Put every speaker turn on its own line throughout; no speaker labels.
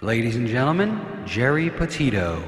Ladies and gentlemen, Geri Petito.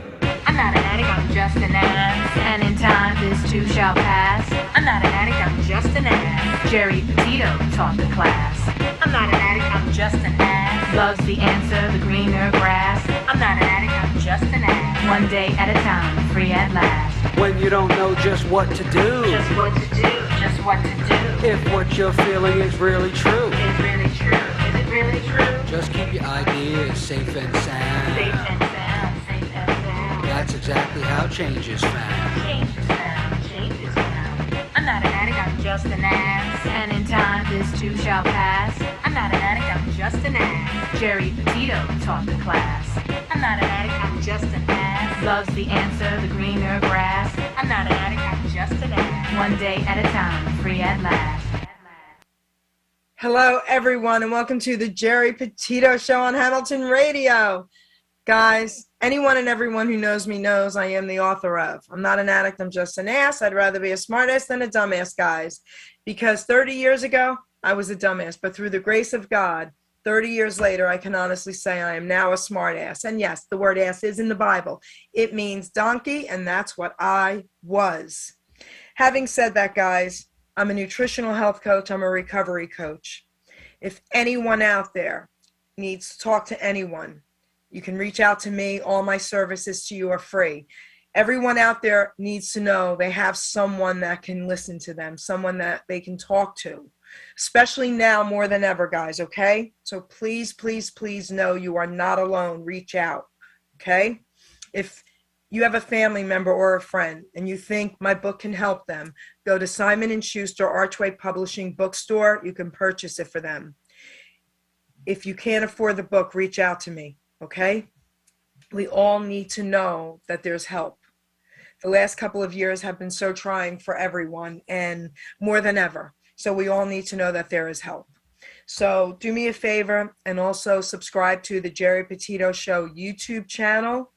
I'm not an addict, I'm just an ass. And in time, this too shall pass. I'm not an addict, I'm just an ass. Geri Petito taught the class. I'm not an addict, I'm just an ass. Loves the answer, the greener grass. I'm not an addict, I'm just an ass. One day at a time, free at last.
When you don't know just what to do,
Just what to do, just what to do.
if what you're feeling is really true,
Is really true, is it really true?
just keep your ideas safe and sound.
Safe and sound, safe and sound.
That's exactly how change is found.
Change is found, change is found. I'm not an addict, I'm just an ass. And in time, this too shall pass. I'm not an addict, I'm just an ass. Geri Petito taught the class. I'm not an addict, I'm just an ass. Loves the answer, the greener grass. I'm not an addict, I'm just an ass. One day at a time, free at last.
Hello, everyone, and welcome to the Geri Petito Show on Hamilton Radio. Guys, anyone and everyone who knows me knows I am the author of I'm Not an Addict, I'm Just an Ass. I'd rather be a smartass than a dumbass, guys. Because 30 years ago, I was a dumbass. But through the grace of God, 30 years later, I can honestly say I am now a smartass. And yes, the word ass is in the Bible. It means donkey, and that's what I was. Having said that, guys, I'm a nutritional health coach. I'm a recovery coach. If anyone out there needs to talk to anyone, you can reach out to me. All my services to you are free. Everyone out there needs to know they have someone that can listen to them, someone that they can talk to, especially now more than ever, guys, okay? So please, please, please know you are not alone. Reach out, okay? If you have a family member or a friend and you think my book can help them, go to Simon & Schuster Archway Publishing Bookstore. You can purchase it for them. If you can't afford the book, reach out to me, okay? We all need to know that there's help. The last couple of years have been so trying for everyone and more than ever. So we all need to know that there is help. So do me a favor and also subscribe to the Geri Petito Show YouTube channel.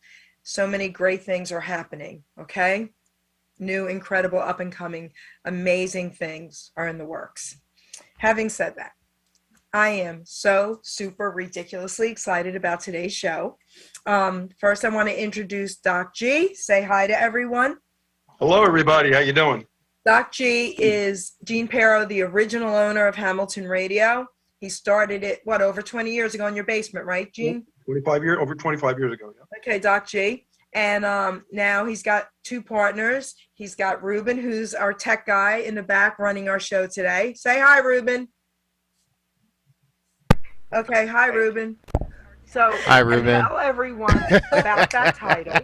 So many great things are happening, okay? New, incredible, up-and-coming, amazing things are in the works. Having said that, I am so super ridiculously excited about today's show. First, I want to introduce Doc G. Say hi to everyone.
Hello, everybody. How you doing?
Doc G is Gene Pero, the original owner of Hamilton Radio. He started it, over 20 years ago in your basement, right, Gene?
Over 25 years ago. Yeah.
Okay, Doc G. And now he's got two partners. He's got Ruben, who's our tech guy in the back running our show today. Say hi, Ruben. Okay, hi, Ruben. So,
hi, Ruben.
Tell everyone about that title.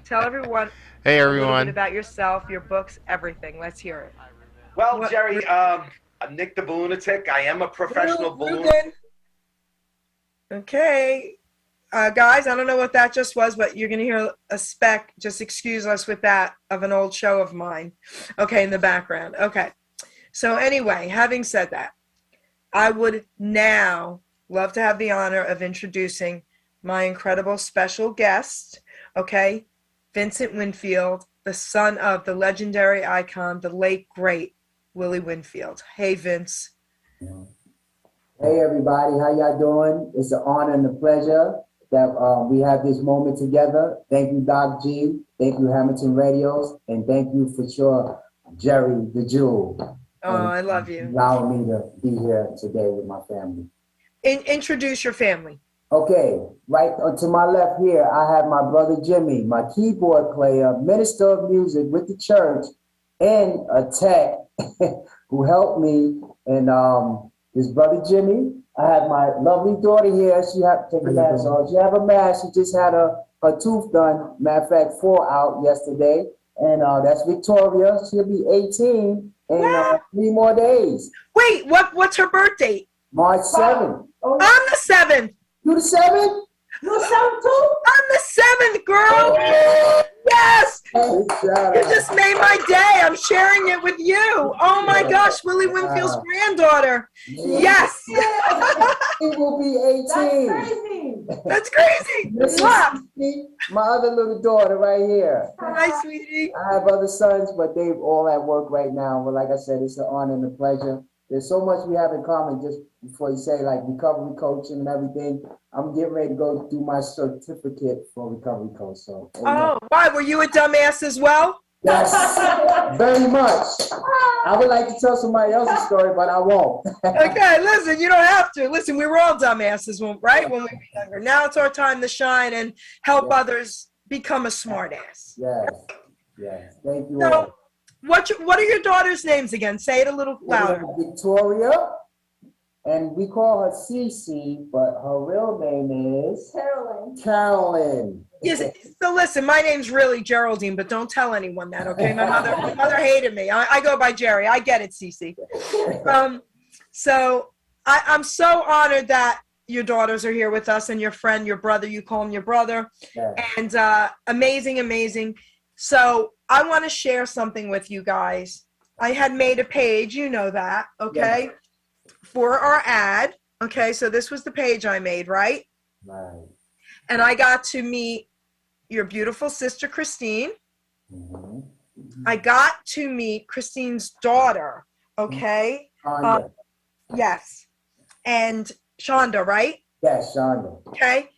Tell everyone
hey,
a little
everyone.
bit about yourself, your books, everything. Let's hear it.
Well, Geri, I'm Nick the Balloonatic. I am a professional balloon.
Okay. Guys, I don't know what that just was, but you're going to hear a speck. Just excuse us with that of an old show of mine. Okay, in the background. Okay. So anyway, having said that, I would now love to have the honor of introducing my incredible special guest, okay, Vincent Winfield, the son of the legendary icon, the late, great Willie Winfield. Hey, Vince.
Hey, everybody. How y'all doing? It's an honor and a pleasure that we have this moment together. Thank you, Doc G. Thank you, Hamilton Radios. And thank you for sure, Geri the Jewel.
Oh, I love you.
Allowing me to be here today with my family.
Introduce your family.
Okay, right to my left here, I have my brother Jimmy, my keyboard player, minister of music with the church, and a tech who helped me. And his brother Jimmy. I have my lovely daughter here. She had to take a mask off. She have a mask. She just had her tooth done. Matter of fact, 4 out yesterday. And that's Victoria. She'll be 18 in 3 more days.
Wait, what's her birth date?
March 7th.
I'm the 7th.
You the 7th? You the 7th too?
I'm the 7th, girl. Yes. You just made my day. I'm sharing it with you. Oh my gosh, Willie Winfield's granddaughter. Yes.
It will be 18.
That's crazy.
My other little daughter right here.
Hi, sweetie.
I have other sons, but they're all at work right now. But like I said, it's an honor and a pleasure. there's so much we have in common. Just before you say like recovery coaching and everything, I'm getting ready to go do my certificate for recovery coach. So.
Oh, why? Were you a dumbass as well?
Yes, very much. I would like to tell somebody else's story, but I won't.
Okay, listen, you don't have to. Listen, we were all dumbasses, right? When we were younger. Now it's our time to shine and help others become a smartass.
Yes. Thank you
So,
all.
what are your daughters' names again? Say it a little louder.
Victoria, and we call her Cece, but her real name is Carolyn.
Yes. So listen, my name's really Geraldine, but don't tell anyone that, okay? My mother hated me. I go by Jerry. I get it, Cece. So I'm so honored that your daughters are here with us, and your friend, your brother, you call him your brother, and amazing. So I want to share something with you guys. I had made a page, you know that, okay, for our ad. Okay, so this was the page I made, right?
Right.
And I got to meet your beautiful sister, Christine.
Mm-hmm.
I got to meet Christine's daughter, okay? Yes. And Shonda, right?
Yes, Shonda.
Okay.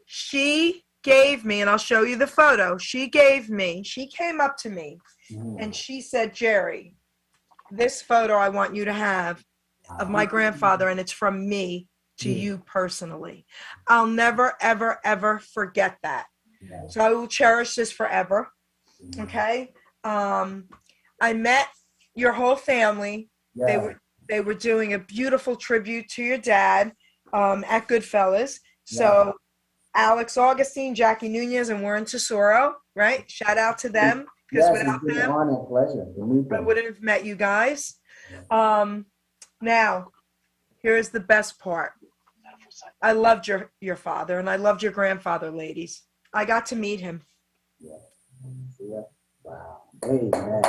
She gave me, and I'll show you the photo. She came up to me and she said, Jerry, this photo I want you to have of my grandfather, and it's from me to you personally. I'll never, ever forget that. So I will cherish this forever. Okay. I met your whole family. They were doing a beautiful tribute to your dad at Goodfellas. So Alex Augustine, Jackie Nunez, and Warren Tesoro, right? Shout out to them, because without them,
an honor and pleasure to meet them.
I wouldn't have met you guys. Now, here's the best part. I loved your father, and I loved your grandfather, ladies. I got to meet him.
Wow. Amen.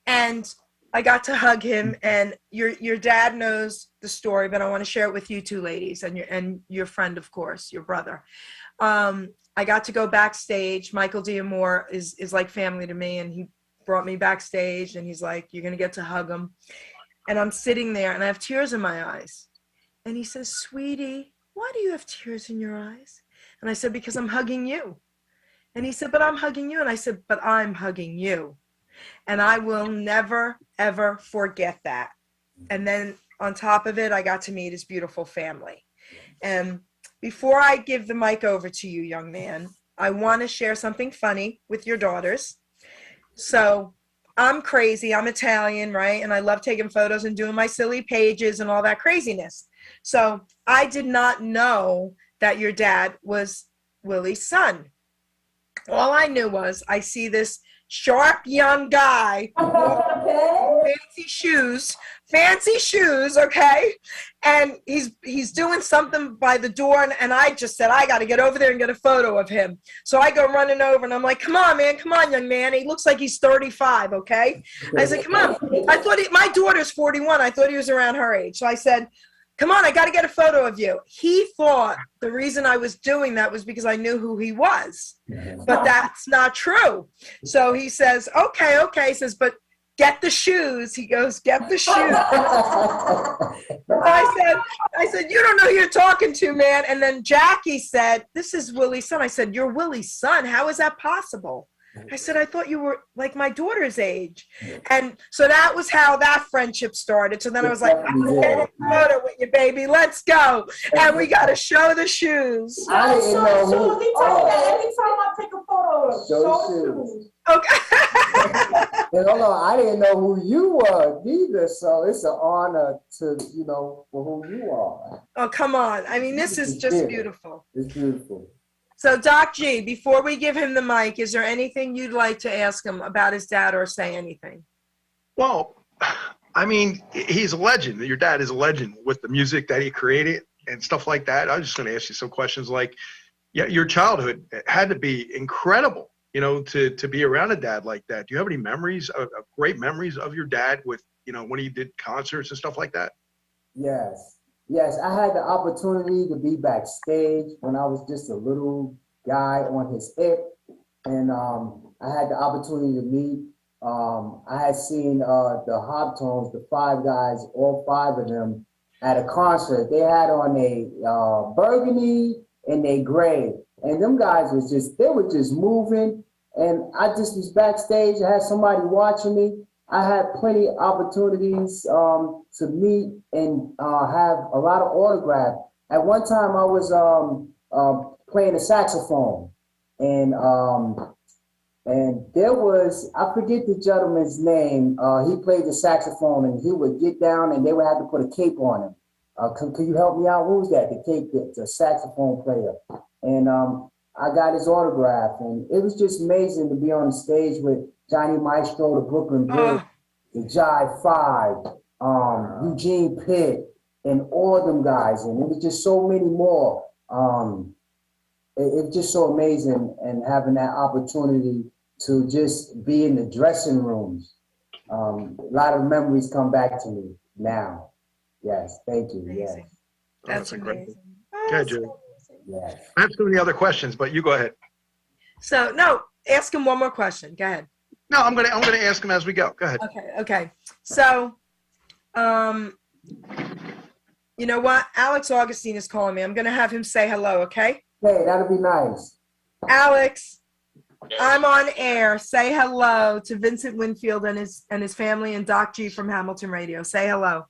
And I got to hug him, and your dad knows the story, but I want to share it with you two ladies, and your friend, of course, your brother. I got to go backstage. Michael D'Amore is like family to me, and he brought me backstage, and he's like, you're going to get to hug him. And I'm sitting there, and I have tears in my eyes. And he says, sweetie, why do you have tears in your eyes? And I said, because I'm hugging you. And he said, but I'm hugging you. And I said, but I'm hugging you. And I will never, ever forget that. And then on top of it, I got to meet his beautiful family. And before I give the mic over to you, young man, I want to share something funny with your daughters. So I'm crazy. I'm Italian, right? And I love taking photos and doing my silly pages and all that craziness. So I did not know that your dad was Willie's son. All I knew was I see this sharp young guy, fancy shoes, okay? And he's doing something by the door, and I just said, I got to get over there and get a photo of him. So I go running over, and I'm like, come on, man, come on, young man. He looks like he's 35, okay? I said, come on. I thought my daughter's 41. I thought he was around her age. So I said, come on, I got to get a photo of you. He thought the reason I was doing that was because I knew who he was. But that's not true. So he says, okay. He says, but get the shoes. He goes, get the shoes. I said, you don't know who you're talking to, man. And then Jackie said, this is Willie's son. I said, you're Willie's son? How is that possible? I said, I thought you were like my daughter's age. And so that was how that friendship started. So then I was like, I'm getting a photo with you, baby. Let's go. And we got to show the shoes.
I didn't know who.
Every time I take a photo, show shoes.
Okay.
And hold on, I didn't know who you were either. So it's an honor to, for who you are.
Oh, come on. I mean, this is just beautiful.
It's beautiful.
So, Doc G, before we give him the mic, is there anything you'd like to ask him about his dad or say anything?
Well, I mean, he's a legend. Your dad is a legend with the music that he created and stuff like that. I was just going to ask you some questions like, your childhood had to be incredible, to be around a dad like that. Do you have any memories, great memories of your dad with, when he did concerts and stuff like that?
Yes, I had the opportunity to be backstage when I was just a little guy on his hip, and I had the opportunity to meet I had seen the Hoptones, the five guys, all five of them, at a concert. They had on a burgundy and a gray. And them guys was just, they were just moving. And I just was backstage. I had somebody watching me. I had plenty of opportunities to meet and have a lot of autographs. At one time, I was playing the saxophone. And there was, I forget the gentleman's name. He played the saxophone, and he would get down, and they would have to put a cape on him. Can you help me out? Who was that? The cape, the saxophone player. And I got his autograph, and it was just amazing to be on the stage with Johnny Maestro, the Brooklyn Bridge, the Jive Five, Eugene Pitt, and all of them guys. And it was just so many more. It's just so amazing, and having that opportunity to just be in the dressing rooms. A lot of memories come back to me now. Yes, thank you.
Amazing.
Yes.
That's
Great.
amazing.
Okay, Jerry.
Yes.
I have so many other questions, but you go ahead.
So no, ask him one more question. Go ahead.
No, I'm gonna ask him as we go. Go ahead.
Okay. So, you know what? Alex Augustine is calling me. I'm gonna have him say hello. Okay.
Hey, that'll be nice.
Alex, I'm on air. Say hello to Vincent Winfield and his family and Doc G from Hamilton Radio. Say hello.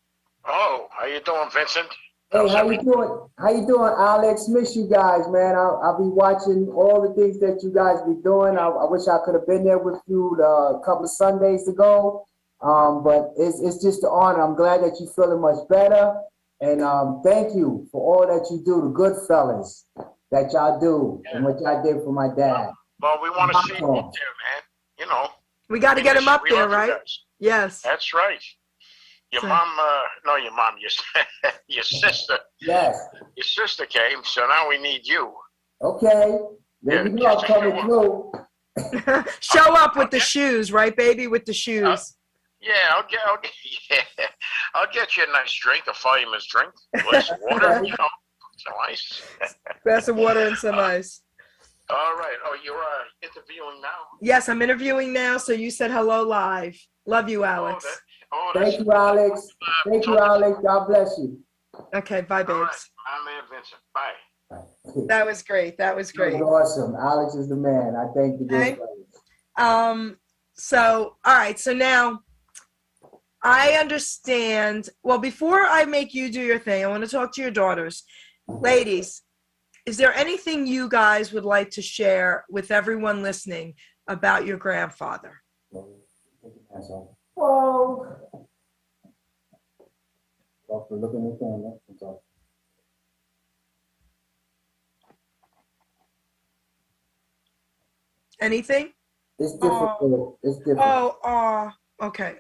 Oh, how you doing, Vincent?
Hey, how you doing? How you doing, Alex? Miss you guys, man. I'll be watching all the things that you guys be doing. I wish I could have been there with you a couple of Sundays ago. But it's just an honor. I'm glad that you're feeling much better. And thank you for all that you do, the good fellas that y'all do, and what y'all did for my dad.
Well, we want to see you up there, man. You know.
We got to get him up
we
there,
love you
right?
guys.
Yes.
That's right. Your mom, your sister.
Yes.
Your sister came, so now we need you.
Okay. Then you know I'm coming through.
Show up with the shoes, right, baby? With the shoes.
I'll get you a nice drink, a fireman's drink, with some water, you know, some ice.
Glass of water and some ice.
All right. Oh, you're interviewing now?
Yes, I'm interviewing now. So you said hello live. Love you, Alex.
Thank you, Alex. Thank you, Alex. God bless you.
Okay, bye, babes.
All right. I'm in, Vincent. Bye.
That was great. That was great.
That was awesome. Alex is the man. I thank the good fellas.
So, all right. So now I understand. Well, before I make you do your thing, I want to talk to your daughters. Ladies, is there anything you guys would like to share with everyone listening about your grandfather?
Well,
For looking at the camera.
Anything?
It's difficult. It's difficult.
Okay.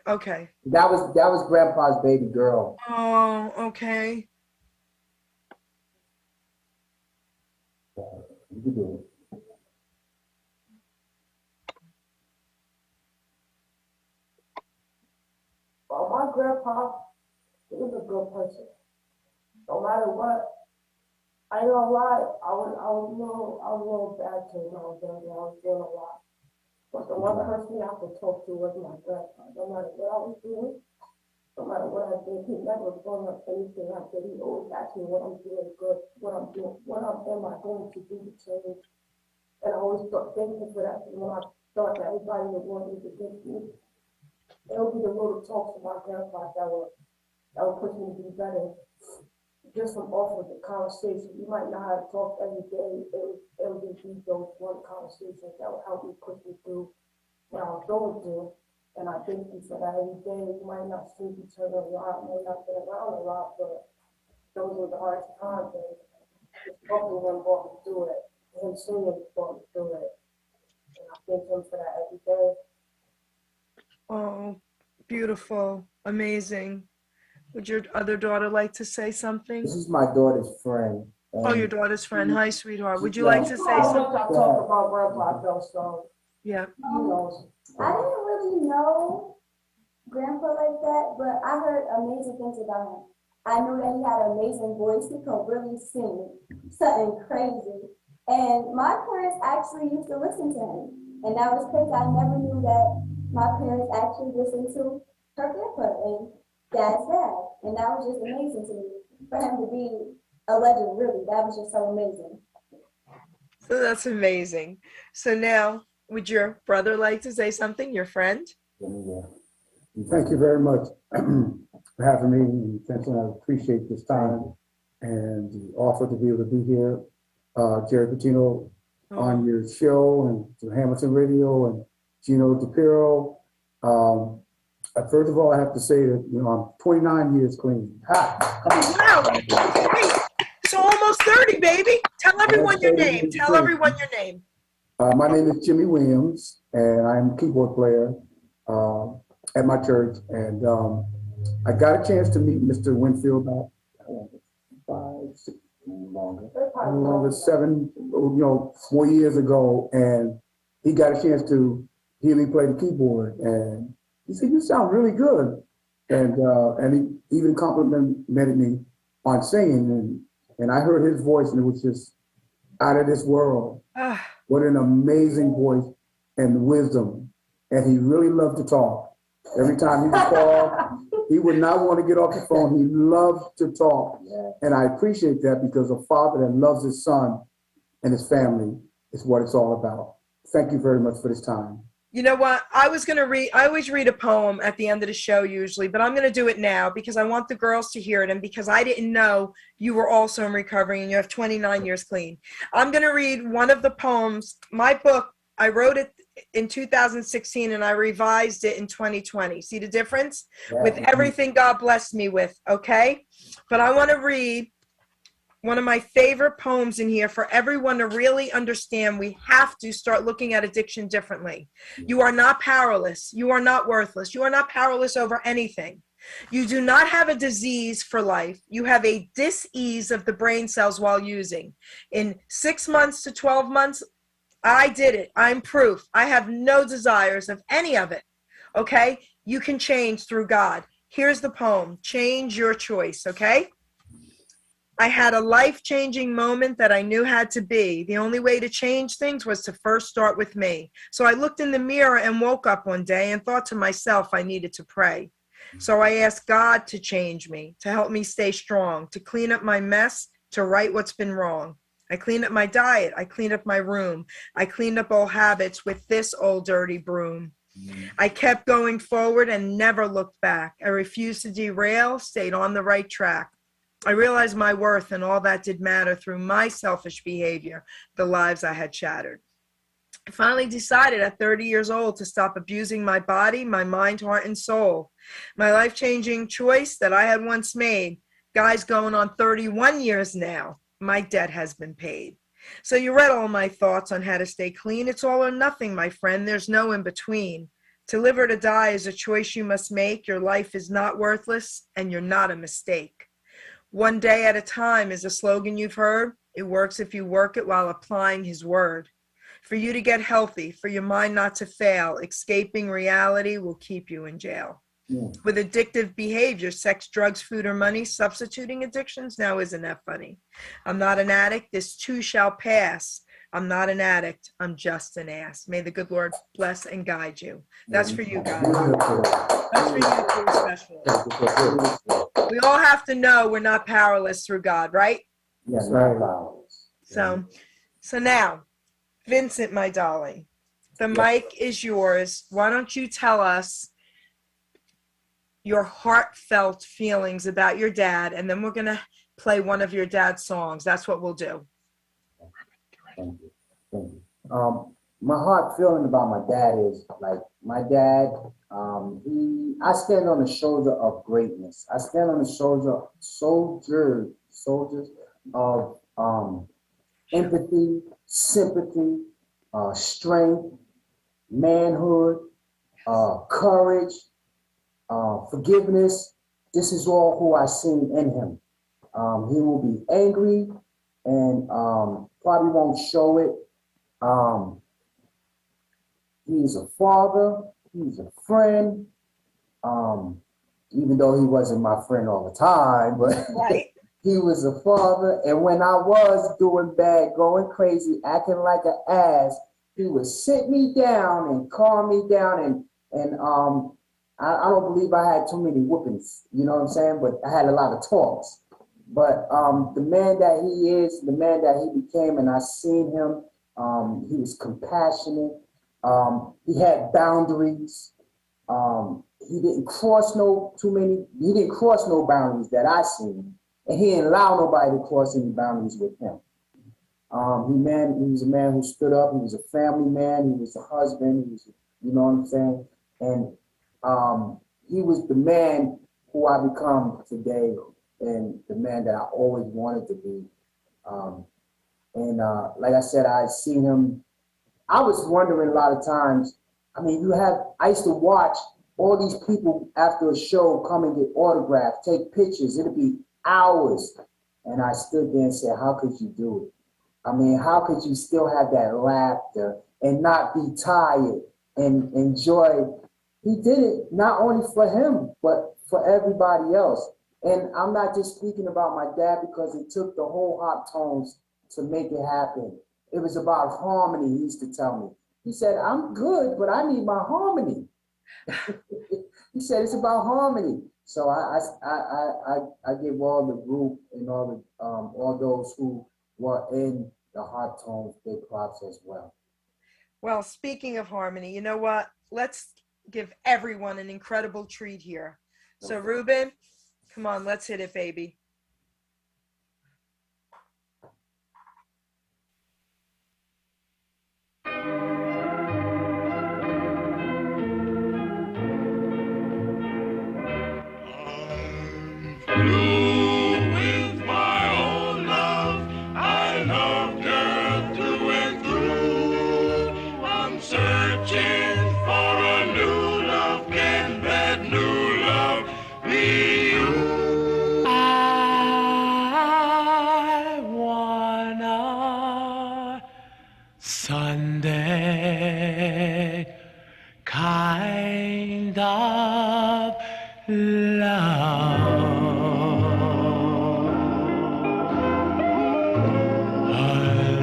That was Grandpa's baby girl.
Oh, okay.
You can do it.
well, my grandpa, he was a good person. No matter what, I ain't gonna lie, I was a little bad to him when I was younger. I was doing a lot. But the one person I could talk to was my grandpa. No matter what I was doing, no matter what I did, he never brought up anything I did. He always asked me what I'm doing good, what I'm doing, am I going to do to change. And I always thought, thank you for that. And when I thought that everybody would want me to against me, it'll be the little talks from my grandpa that will push me to be better. Just from off of the conversation, you might not have to talk every day. It'll be those one conversations that will help me push me through what I was going through. And I thank you for that every day. You might not see each other a lot, may not been around a lot, but those were the hardest times. And just talking to him brought me through it. Him singing brought me through it. And I thank him for that every day.
Oh, beautiful. Amazing. Would your other daughter like to say something?
This is my daughter's friend.
Oh, your daughter's friend. Hi, sweetheart. Would you like to say something?
I talk about Grandpa though, so
Yeah.
he knows.
I didn't really know Grandpa like that, but I heard amazing things about him. I knew that he had an amazing voice. He could really sing something crazy. And my parents actually used to listen to him. And that was crazy. I never knew that my parents actually listened to her grandpa and dad's dad. And that was just amazing to me. For him to be a legend, really, that was just so amazing.
So that's amazing. So now, would your brother like to say something, your friend?
Yeah. Thank you very much for having me. Vincent, I appreciate this time and the offer to be able to be here. Geri Petito on your show and to Hamilton Radio and Gino DePiro. First of all, I have to say that I'm 29 years clean.
Wow! Hey, so almost 30, baby. Tell everyone your name. Tell everyone your name.
My name is Jimmy Williams, and I'm a keyboard player at my church. And I got a chance to meet Mr. Winfield about 5, 6, longer, 7, 4 years ago, and he got a chance to hear me play the keyboard, and he said, "You sound really good," and he even complimented me on singing, and I heard his voice, and it was just out of this world. What an amazing voice and wisdom, and he really loved to talk. Every time he would call, he would not want to get off the phone. He loved to talk, and I appreciate that because a father that loves his son and his family is what it's all about. Thank you very much for this time.
You know what? I always read a poem at the end of the show usually, but I'm going to do it now because I want the girls to hear it and because I didn't know you were also in recovery and you have 29 years clean. I'm going to read one of the poems. My book, I wrote it in 2016 and I revised it in 2020. See the difference? With everything God blessed me with, okay? But I want to read one of my favorite poems in here for everyone to really understand. We have to start looking at addiction differently. You are not powerless. You are not worthless. You are not powerless over anything. You do not have a disease for life. You have a dis-ease of the brain cells while using. In 6 months to 12 months, I did it. I'm proof. I have no desires of any of it. Okay? You can change through God. Here's the poem. Change your choice, okay? I had a life-changing moment that I knew had to be. The only way to change things was to first start with me. So I looked in the mirror and woke up one day and thought to myself I needed to pray. So I asked God to change me, to help me stay strong, to clean up my mess, to right what's been wrong. I cleaned up my diet. I cleaned up my room. I cleaned up old habits with this old dirty broom. I kept going forward and never looked back. I refused to derail, stayed on the right track. I realized my worth and all that did matter through my selfish behavior, the lives I had shattered. I finally decided at 30 years old to stop abusing my body, my mind, heart, and soul. My life-changing choice that I had once made, guys, going on 31 years now, my debt has been paid. So you read all my thoughts on how to stay clean. It's all or nothing, my friend. There's no in between. To live or to die is a choice you must make. Your life is not worthless, and you're not a mistake. One day at a time is a slogan you've heard. It works if you work it while applying his word. For you to get healthy, for your mind not to fail, escaping reality will keep you in jail. With addictive behavior, sex, drugs, food, or money, substituting addictions, now isn't that funny? I'm not an addict, this too shall pass. I'm not an addict, I'm just an ass. May the good Lord bless and guide you. That's for you guys. That's for you too, especially. We all have to know we're not powerless through God, right?
Yes, right.
So now, Vincent, my darling, the mic is yours. Why don't you tell us your heartfelt feelings about your dad, and then we're going to play one of your dad's songs. That's what we'll do.
Thank you. Thank you. My heart feeling about my dad is like my dad, I stand on the shoulder of greatness. I stand on the shoulder soldiers of empathy, sympathy, strength, manhood, courage, forgiveness. This is all who I see in him. He will be angry and probably won't show it. He's a father, he's a friend, even though he wasn't my friend all the time, but
right.
He was a father. And when I was doing bad, going crazy, acting like an ass, he would sit me down and calm me down And I don't believe I had too many whoopings, you know what I'm saying? But I had a lot of talks. But the man that he is, the man that he became, and I seen him, he was compassionate. He had boundaries. He didn't cross no boundaries that I seen. And he didn't allow nobody to cross any boundaries with him. He was a man who stood up. He was a family man. He was a husband. He was, you know what I'm saying? And he was the man who I become today, and the man that I always wanted to be. Like I said, I seen him. I was wondering a lot of times. I mean, I used to watch all these people after a show come and get autographs, take pictures. It'd be hours. And I stood there and said, how could you do it? I mean, how could you still have that laughter and not be tired and enjoy? He did it not only for him, but for everybody else. And I'm not just speaking about my dad, because it took the whole Hot Tones to make it happen. It was about harmony, he used to tell me. He said, I'm good, but I need my harmony. He said, it's about harmony. So I give all the group and all those who were in the Hot Tones big props as well.
Well, speaking of harmony, you know what? Let's give everyone an incredible treat here. So, Ruben, come on, let's hit it, baby.
Sunday kind of love, a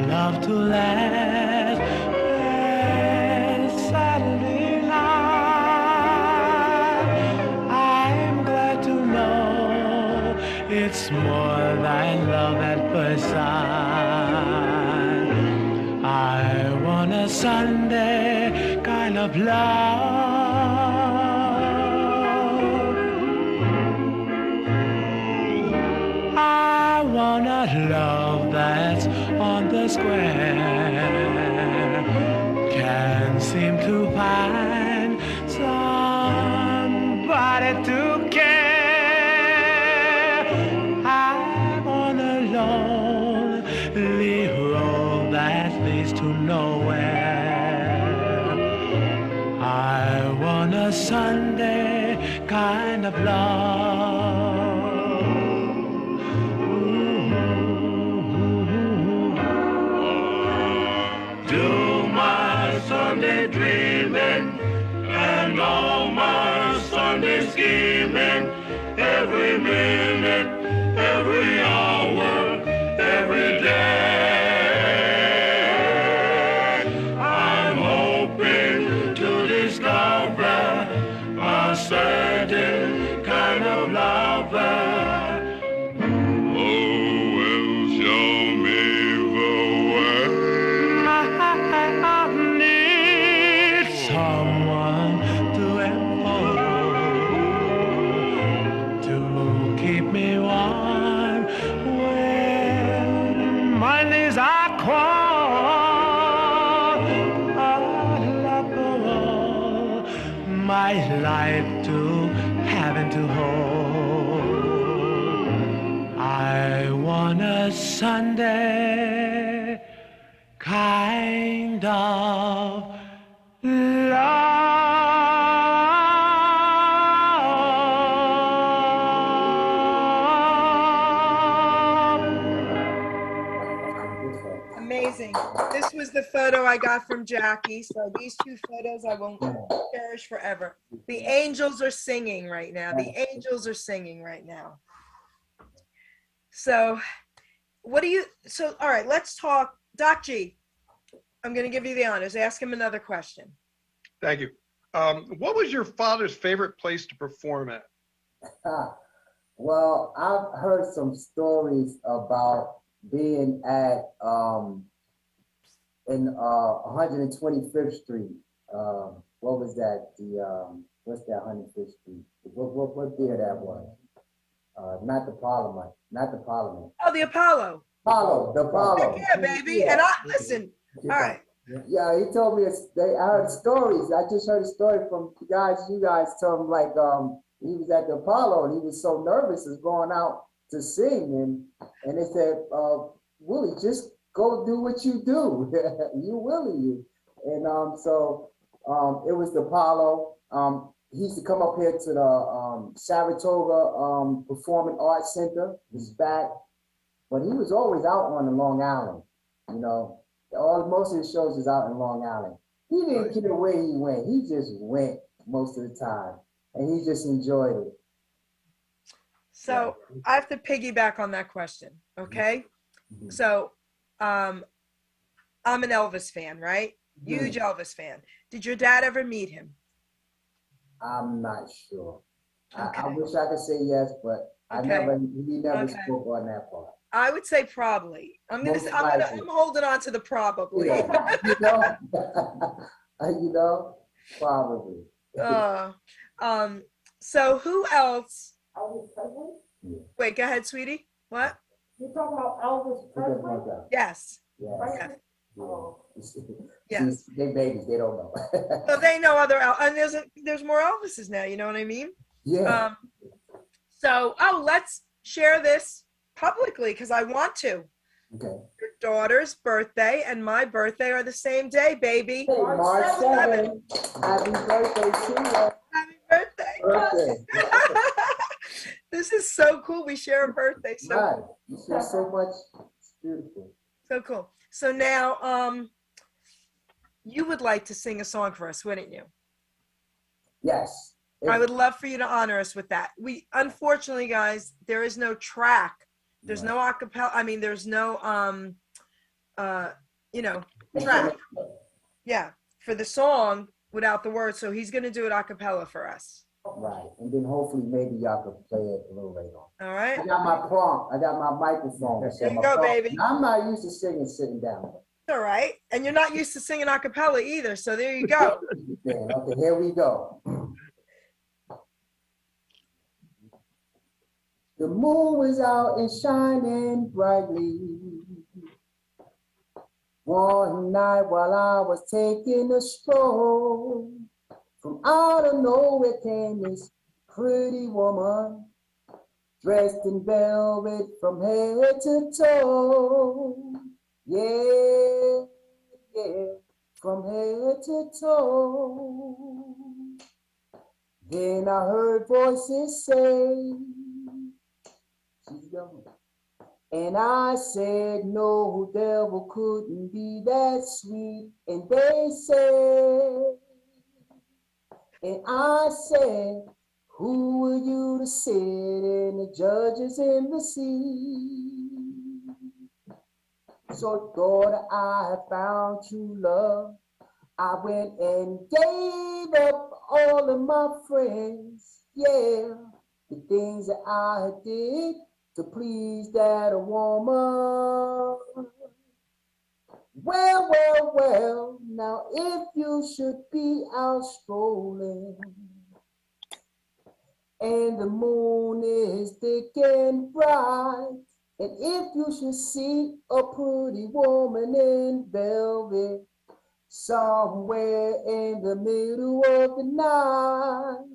love to last and Saturday night. I'm glad to know it's more than love at first sight. I want a Sunday kind of love. I want a love that's on the square. Can't seem to find somebody to care. I'm on a lonely road that leads to nowhere. I want a Sunday kind of love. Do my Sunday dreaming and all my Sunday scheming, every minute, every hour, every day. I'm hoping to discover a certain kind of lover. Life to having to hold. I want a Sunday kind of
love. Amazing. This was the photo I got from Jackie. So these two photos I won't cherish forever. The angels are singing right now. The angels are singing right now. So all right, let's talk. Doc G, I'm going to give you the honors. Ask him another question.
Thank you. What was your father's favorite place to perform at?
Well, I've heard some stories about being at in 125th Street. What was that? What's that 125th Street? What theater that was? Not the Parliament. Not the Parliament.
Oh, the Apollo.
The Apollo.
Yeah, baby. And listen. All right.
Yeah, he told me I heard stories. I just heard a story from you guys told him like he was at the Apollo and he was so nervous as going out to sing and they said, Willie, just go do what you do. You Willie. And so it was the Apollo. He used to come up here to the Saratoga Performing Arts Center. He's back. But he was always out on the Long Island, you know. Most of his shows is out in Long Island. He didn't care where he went. He just went most of the time. And he just enjoyed it.
So I have to piggyback on that question, okay? Mm-hmm. So I'm an Elvis fan, right? Mm-hmm. Huge Elvis fan. Did your dad ever meet him?
I'm not sure. Okay. I wish I could say yes, but he never spoke on that part.
I would say probably. I'm holding on to the probably.
Yeah. You know, probably.
So who else? Elvis Presley? Wait, go ahead, sweetie. What?
You talking about Elvis Presley?
Yes.
Yes.
Oh.
Yes.
They babies, they don't know.
So they know other and there's more Elvises now, you know what I mean?
Yeah.
Let's share this publicly because I want to.
Okay.
Your daughter's birthday and my birthday are the same day, baby.
Hey, March 7th. Happy birthday to you.
Happy birthday. This is so cool. We share a birthday. So
right. You share so much. It's beautiful.
So cool. So now, you would like to sing a song for us, wouldn't you?
Yes.
I would love for you to honor us with that. Unfortunately, guys, there is no track. There's no acapella. I mean, there's no, track. Yeah, for the song without the words. So he's going to do it acapella for us.
Right, and then hopefully maybe y'all could play it a little later on.
All right.
I got my prompt. I got my microphone.
There you go, baby.
I'm not used to singing sitting down.
All right, and you're not used to singing acapella either. So there you go.
Okay, here we go. The moon was out and shining brightly one night while I was taking a stroll. From out of nowhere came this pretty woman, dressed in velvet from head to toe. Yeah, from head to toe. Then I heard voices say, she's gone. And I said, no, devil couldn't be that sweet. And they said, and I said, who are you to sit in the judges in the seat? So daughter, I have found true love. I went and gave up all of my friends. Yeah, the things that I did to please that woman. Well, now if you should be out strolling and the moon is thick and bright, and if you should see a pretty woman in velvet somewhere in the middle of the night,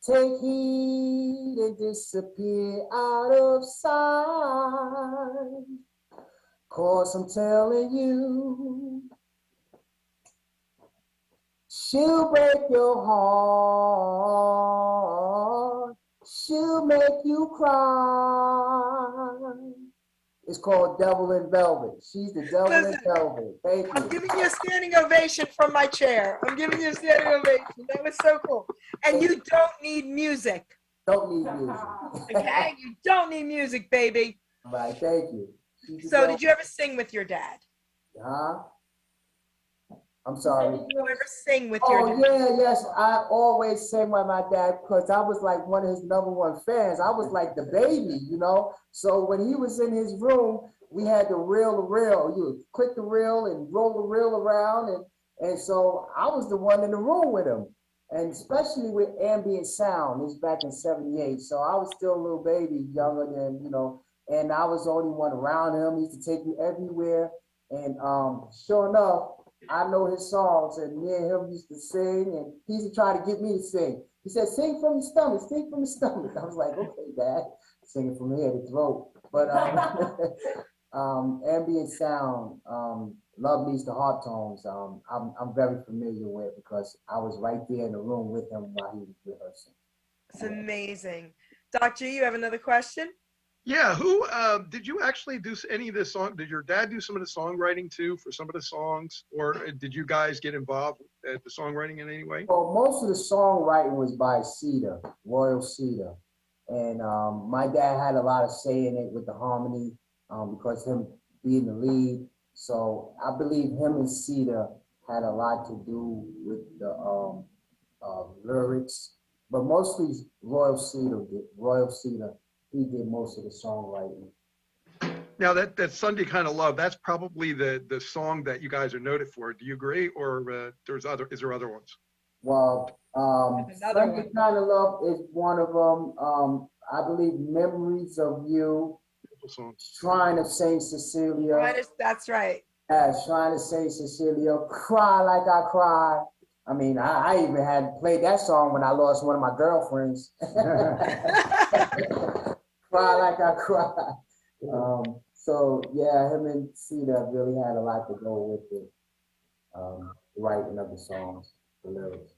take heed and disappear out of sight. 'Cause I'm telling you, she'll break your heart. She'll make you cry. It's called Devil in Velvet. She's the devil in velvet. Thank you.
I'm giving you a standing ovation from my chair. I'm giving you a standing ovation. That was so cool. And you don't need music.
Don't need music.
Okay? You don't need music, baby.
All right, thank you.
So did you ever sing with your dad?
I'm sorry.
Did you ever sing with
Oh,
your dad?
yeah, yes. I always sang with my dad because I was like one of his #1 fans. I was like the baby, you know? So when he was in his room, we had to reel the reel. You would click the reel and roll the reel around. And so I was the one in the room with him. And especially with ambient sound. This was back in '78. So I was still a little baby, younger than, you know, and I was the only one around him. He used to take me everywhere. And sure enough, I know his songs, and me and him used to sing, and he used to try to get me to sing. He said, sing from your stomach, sing from your stomach. I was like, okay, Dad, singing from here to throat. But ambient sound, Love Leads to Heart Tones, I'm very familiar with because I was right there in the room with him while he was rehearsing.
It's amazing. Doc G, you have another question?
Yeah, who did you actually do any of this song? Did your dad do some of the songwriting too for some of the songs, or did you guys get involved at the songwriting in any way?
Well, most of the songwriting was by Cedar, Royal Cedar, and my dad had a lot of say in it with the harmony because him being the lead. So I believe him and Cedar had a lot to do with the lyrics, but mostly Royal Cedar did. Royal Cedar. He did most of the songwriting.
Now that Sunday Kind of Love, that's probably the song that you guys are noted for. Do you agree, or is there other ones?
Well, Sunday Kind of Love is one of them. I believe Memories of You, Shrine of Saint Cecilia.
That's right.
Shrine of Saint Cecilia, Cry Like I Cry. I mean, I even had played that song when I lost one of my girlfriends. Cry Like I Cry. So yeah, him and Cedar really had a lot to go with it. Writing of the songs, the lyrics.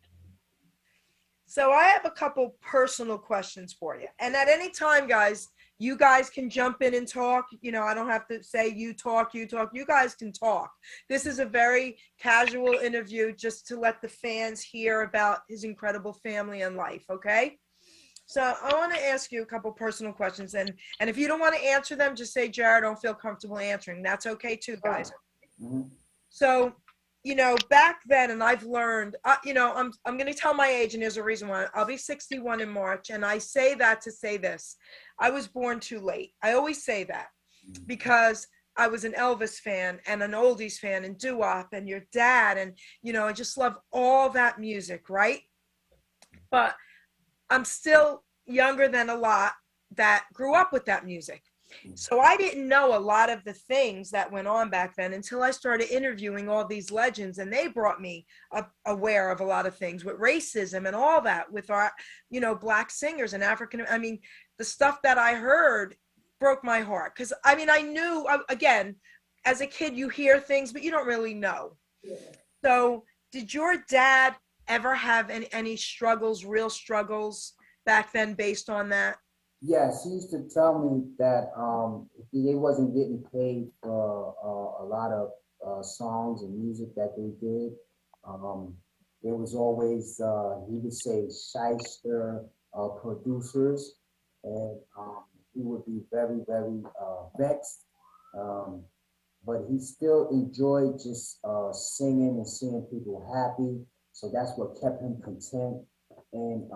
So I have a couple personal questions for you. And at any time, guys, you guys can jump in and talk. You know, I don't have to say you talk, you talk. You guys can talk. This is a very casual interview just to let the fans hear about his incredible family and life, okay? So I want to ask you a couple personal questions. And if you don't want to answer them, just say, Jared, I don't feel comfortable answering. That's okay too, guys.
Mm-hmm.
So, you know, back then, and I've learned, you know, I'm going to tell my age, and there's a reason why. I'll be 61 in March, and I say that to say this. I was born too late. I always say that because I was an Elvis fan and an oldies fan and doo-wop and your dad, and, you know, I just love all that music, right? But I'm still younger than a lot that grew up with that music. So I didn't know a lot of the things that went on back then until I started interviewing all these legends, and they brought me aware of a lot of things with racism and all that with our, you know, Black singers and African. I mean, the stuff that I heard broke my heart because, I mean, I knew, again, as a kid, you hear things, but you don't really know. Yeah. So did your dad ever have any struggles, real struggles back then based on that?
Yes, he used to tell me that they wasn't getting paid for a lot of songs and music that they did. There was always, he would say, shyster producers, and he would be very, very vexed. But he still enjoyed just singing and seeing people happy. So that's what kept him content. And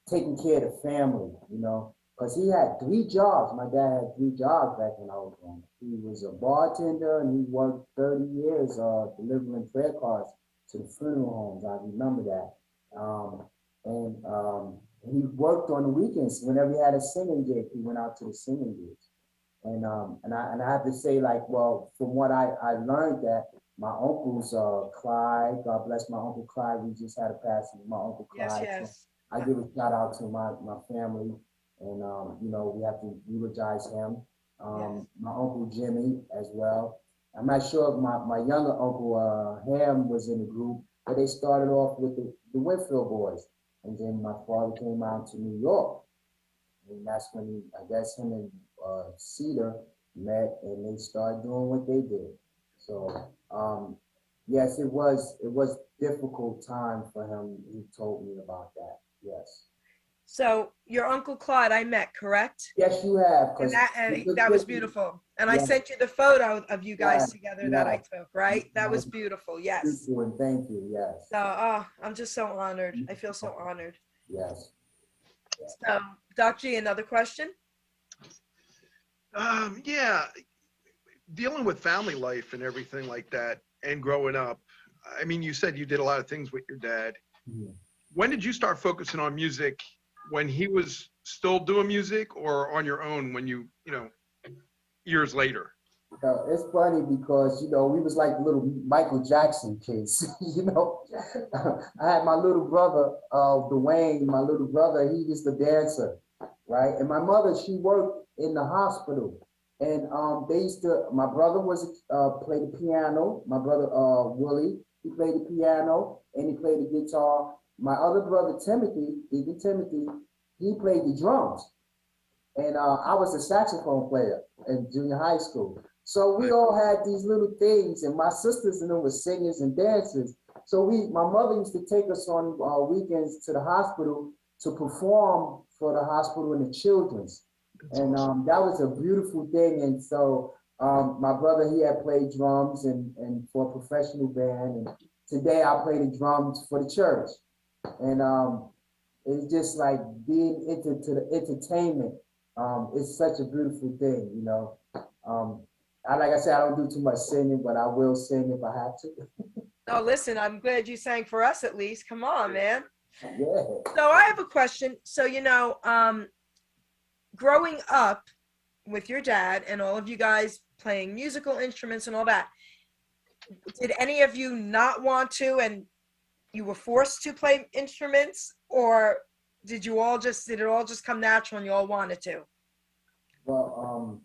taking care of the family, you know, because he had 3 jobs. My dad had 3 jobs back when I was young. He was a bartender and he worked 30 years delivering prayer cards to the funeral homes. I remember that. And he worked on the weekends. Whenever he had a singing gig, he went out to the singing gigs. And I have to say, like, well, from what I learned that my uncles, Clyde, God bless my Uncle Clyde, we just had a passing of my Uncle Clyde.
Yes.
So I give a shout out to my family, and you know, we have to eulogize him. Yes. My Uncle Jimmy as well. I'm not sure if my younger uncle Ham was in the group, but they started off with the Winfield boys, and then my father came out to New York, and that's when I guess him and Cedar met, and they started doing what they did. So yes, it was difficult time for him. He told me about that. Yes.
So your Uncle Claude I met, correct?
Yes, you have.
And that was beautiful. And I sent you the photo of you guys together that I took, right? That was beautiful. Yes.
Thank you. Yes.
So, I'm just so honored. I feel so honored.
Yes.
So, Doc G, another question?
Yeah, dealing with family life and everything like that and growing up. I mean, you said you did a lot of things with your dad.
Mm-hmm.
When did you start focusing on music? When he was still doing music, or on your own when you know, years later?
It's funny because, you know, we was like little Michael Jackson kids, you know. I had my little brother, Dwayne, my little brother, he was the dancer, right? And my mother, she worked in the hospital. And my brother played the piano. My brother, Willie, he played the piano and he played the guitar. My other brother, Timothy, he played the drums. And I was a saxophone player in junior high school. So we all had these little things, and my sisters and them were singers and dancers. So my mother used to take us on weekends to the hospital to perform for the hospital and the children's. And that was a beautiful thing. And so my brother, he had played drums and for a professional band. And today I play the drums for the church. And it's just like being into the entertainment. It's such a beautiful thing, you know. Like I said, I don't do too much singing, but I will sing if I have to.
Oh, listen, I'm glad you sang for us at least. Come on, man.
Yeah.
So I have a question. So, you know, growing up with your dad and all of you guys playing musical instruments and all that, did any of you not want to and you were forced to play instruments, or did it all just come natural and you all wanted to?
Well,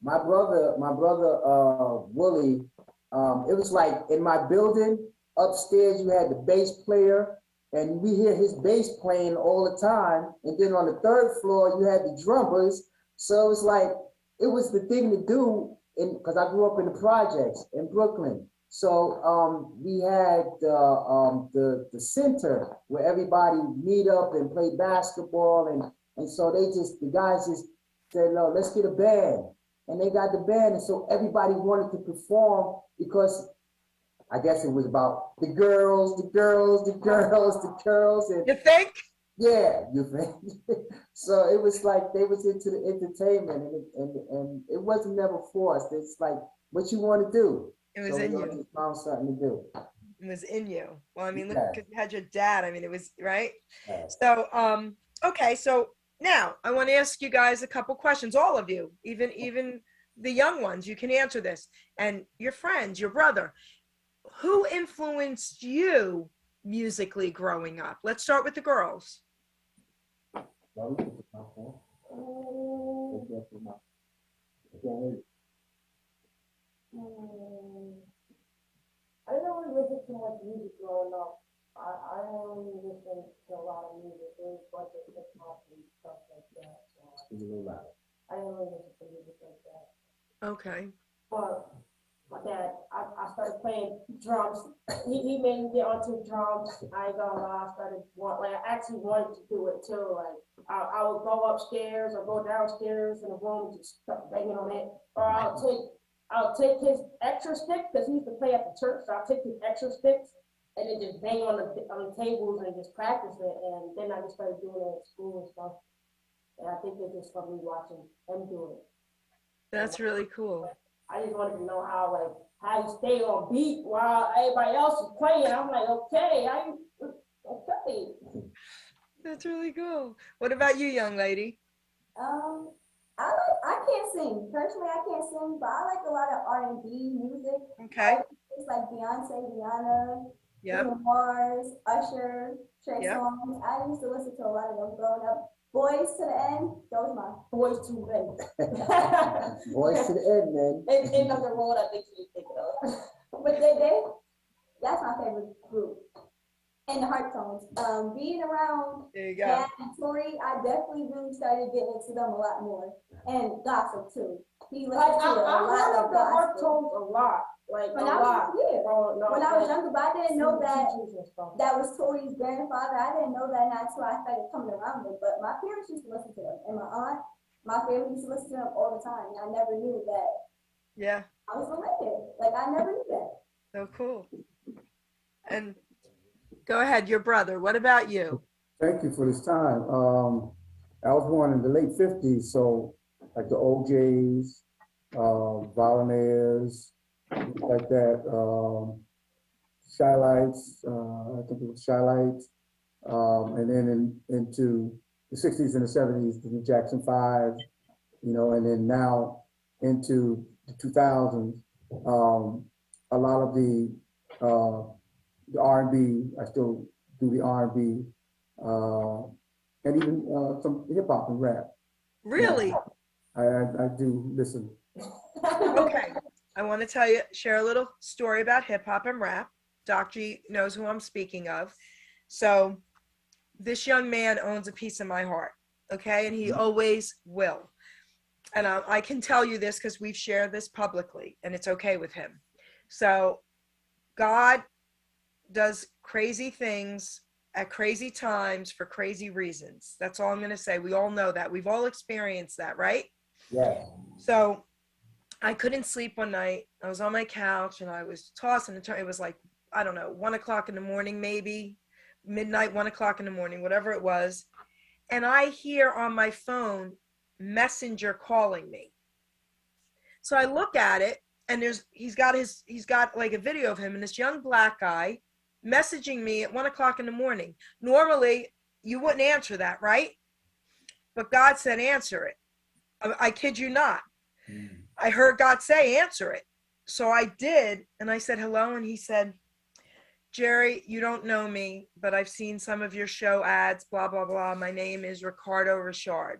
my brother, Willie, it was like in my building upstairs, you had the bass player, and we hear his bass playing all the time. And then on the third floor, you had the drummers. So it's like, it was the thing to do because I grew up in the projects in Brooklyn. So we had the center where everybody meet up and play basketball. And so the guys just said, no, let's get a band. And they got the band. And so everybody wanted to perform because I guess it was about the girls. And
you think?
Yeah, you think? So it was like they was into the entertainment and it wasn't never forced. It's like what you want to do.
It was in you.
Just found something to do.
It was in you. Well, I mean, look, because you had your dad. I mean, it was, right?
Yes.
So, okay. So now I want to ask you guys a couple questions, all of you, even the young ones. You can answer this. And your friends, your brother. Who influenced you musically growing up? Let's start with the girls.
I didn't really listen to much music growing up. I didn't really listen to a lot of music. There was a bunch of hip hop and stuff like that. So I didn't really listen to music like that.
Okay.
But my dad, I started playing drums. He made me get onto drums. I ain't gonna lie, I actually wanted to do it too. Like I would go upstairs or go downstairs in the room and just start banging on it. Or I'll take his extra sticks, because he used to play at the church, so I'll take his extra sticks and then just bang on the tables and just practice it. And then I just started doing it at school and stuff. And I think it's just from me watching him do it.
That's really cool.
I just wanted to know how you stay on beat while everybody else is playing. I'm like, okay.
That's really cool. What about you, young lady?
I can't sing. Personally, I can't sing, but I like a lot of R&B music.
Okay.
It's like Beyonce, Rihanna,
Yep.
Bruno Mars, Usher, Trey
Yep.
Songz. I used to listen to a lot of them growing up. Boys to the End, those my boys to the end.
Boys to the end, man.
Ain't nothing wrong that makes you think of. But that's my favorite group. and the heart tones. Being around
There you go.
Matt and Tori, I definitely really started getting into them a lot more. And gossip too. He listens to a lot of
the heart
gospel.
tones a lot. Like
When
a
I
lot.
was yeah.
No,
When I was younger, but I didn't know that
that.
that was Tori's grandfather. I didn't know that until I started coming around it. But my parents used to listen to them, and my aunt, my family used to listen to them all the time. And I never knew that
Yeah.
I was related. Like I never knew that.
So cool. And go ahead, your brother. What about you?
Thank you for this time. I was born in the late 50s, so like the OJs, Volunteers, like that, Shylights, I think it was Shylights, and then into the 60s and the 70s, the Jackson 5, and then now into the 2000s, a lot of the R&B, I still do the R&B, and even some hip hop and rap.
Really?
I do listen.
Okay. I want to share a little story about hip hop and rap. Doc G knows who I'm speaking of. So this young man owns a piece of my heart. Okay. And he always will. And I can tell you this because we've shared this publicly and it's okay with him. So God does crazy things at crazy times for crazy reasons. That's all I'm going to say. We all know that. We've all experienced that, right?
Yeah.
So I couldn't sleep one night. I was on my couch and I was tossing and turning. It was like, I don't know, 1 o'clock in the morning, maybe midnight, 1 o'clock in the morning, whatever it was. And I hear on my phone, Messenger calling me. So I look at it and he's got like a video of him and this young black guy messaging me at 1 o'clock in the morning. Normally you wouldn't answer that, right? But God said, answer it. I kid you not. I heard God say, answer it. So I did. And I said, hello. And he said, Geri, you don't know me, but I've seen some of your show ads, blah, blah, blah. My name is Ricardo Richard.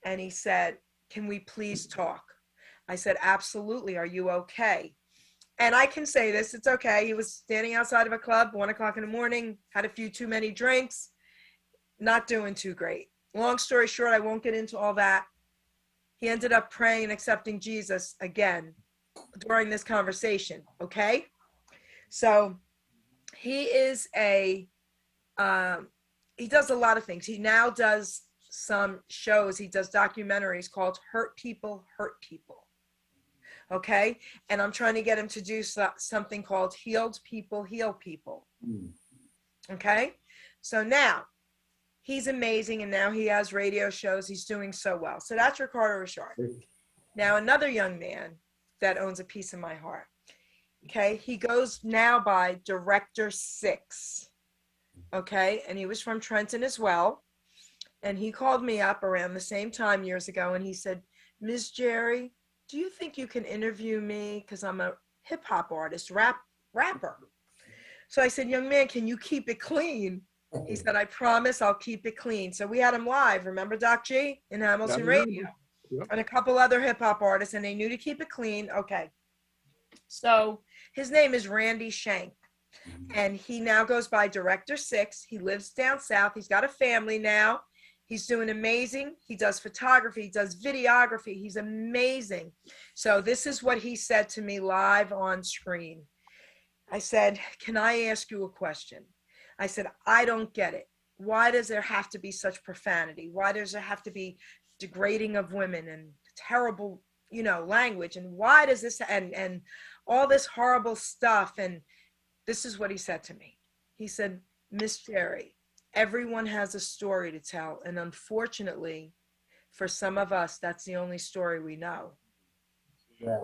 And he said, can we please talk? I said, absolutely. Are you okay? And I can say this, it's okay. He was standing outside of a club, 1 o'clock in the morning, had a few too many drinks, not doing too great. Long story short, I won't get into all that. He ended up praying and accepting Jesus again during this conversation, okay? So he is he does a lot of things. He now does some shows. He does documentaries called Hurt People, okay? And I'm trying to get him to do something called Healed People, Heal People, okay? So now, he's amazing, and now he has radio shows. He's doing so well. So that's Ricardo Richard. Now, another young man that owns a piece of my heart. Okay, he goes now by Director 6. Okay, and he was from Trenton as well. And he called me up around the same time years ago, and he said, Ms. Geri, do you think you can interview me? Because I'm a hip hop artist, rapper. So I said, young man, can you keep it clean? He said, I promise I'll keep it clean. So we had him live. Remember Doc G in Hamilton Radio?
Yep.
And a couple other hip hop artists, and they knew to keep it clean. Okay. So his name is Randy Shank, and he now goes by Director 6. He lives down south. He's got a family now. He's doing amazing. He does photography. He does videography. He's amazing. So this is what he said to me live on screen. I said, can I ask you a question? I said, I don't get it. Why does there have to be such profanity? Why does there have to be degrading of women and terrible, language? And why does this and all this horrible stuff? And this is what he said to me. He said, Miss Geri, everyone has a story to tell. And unfortunately, for some of us, that's the only story we know.
Yeah.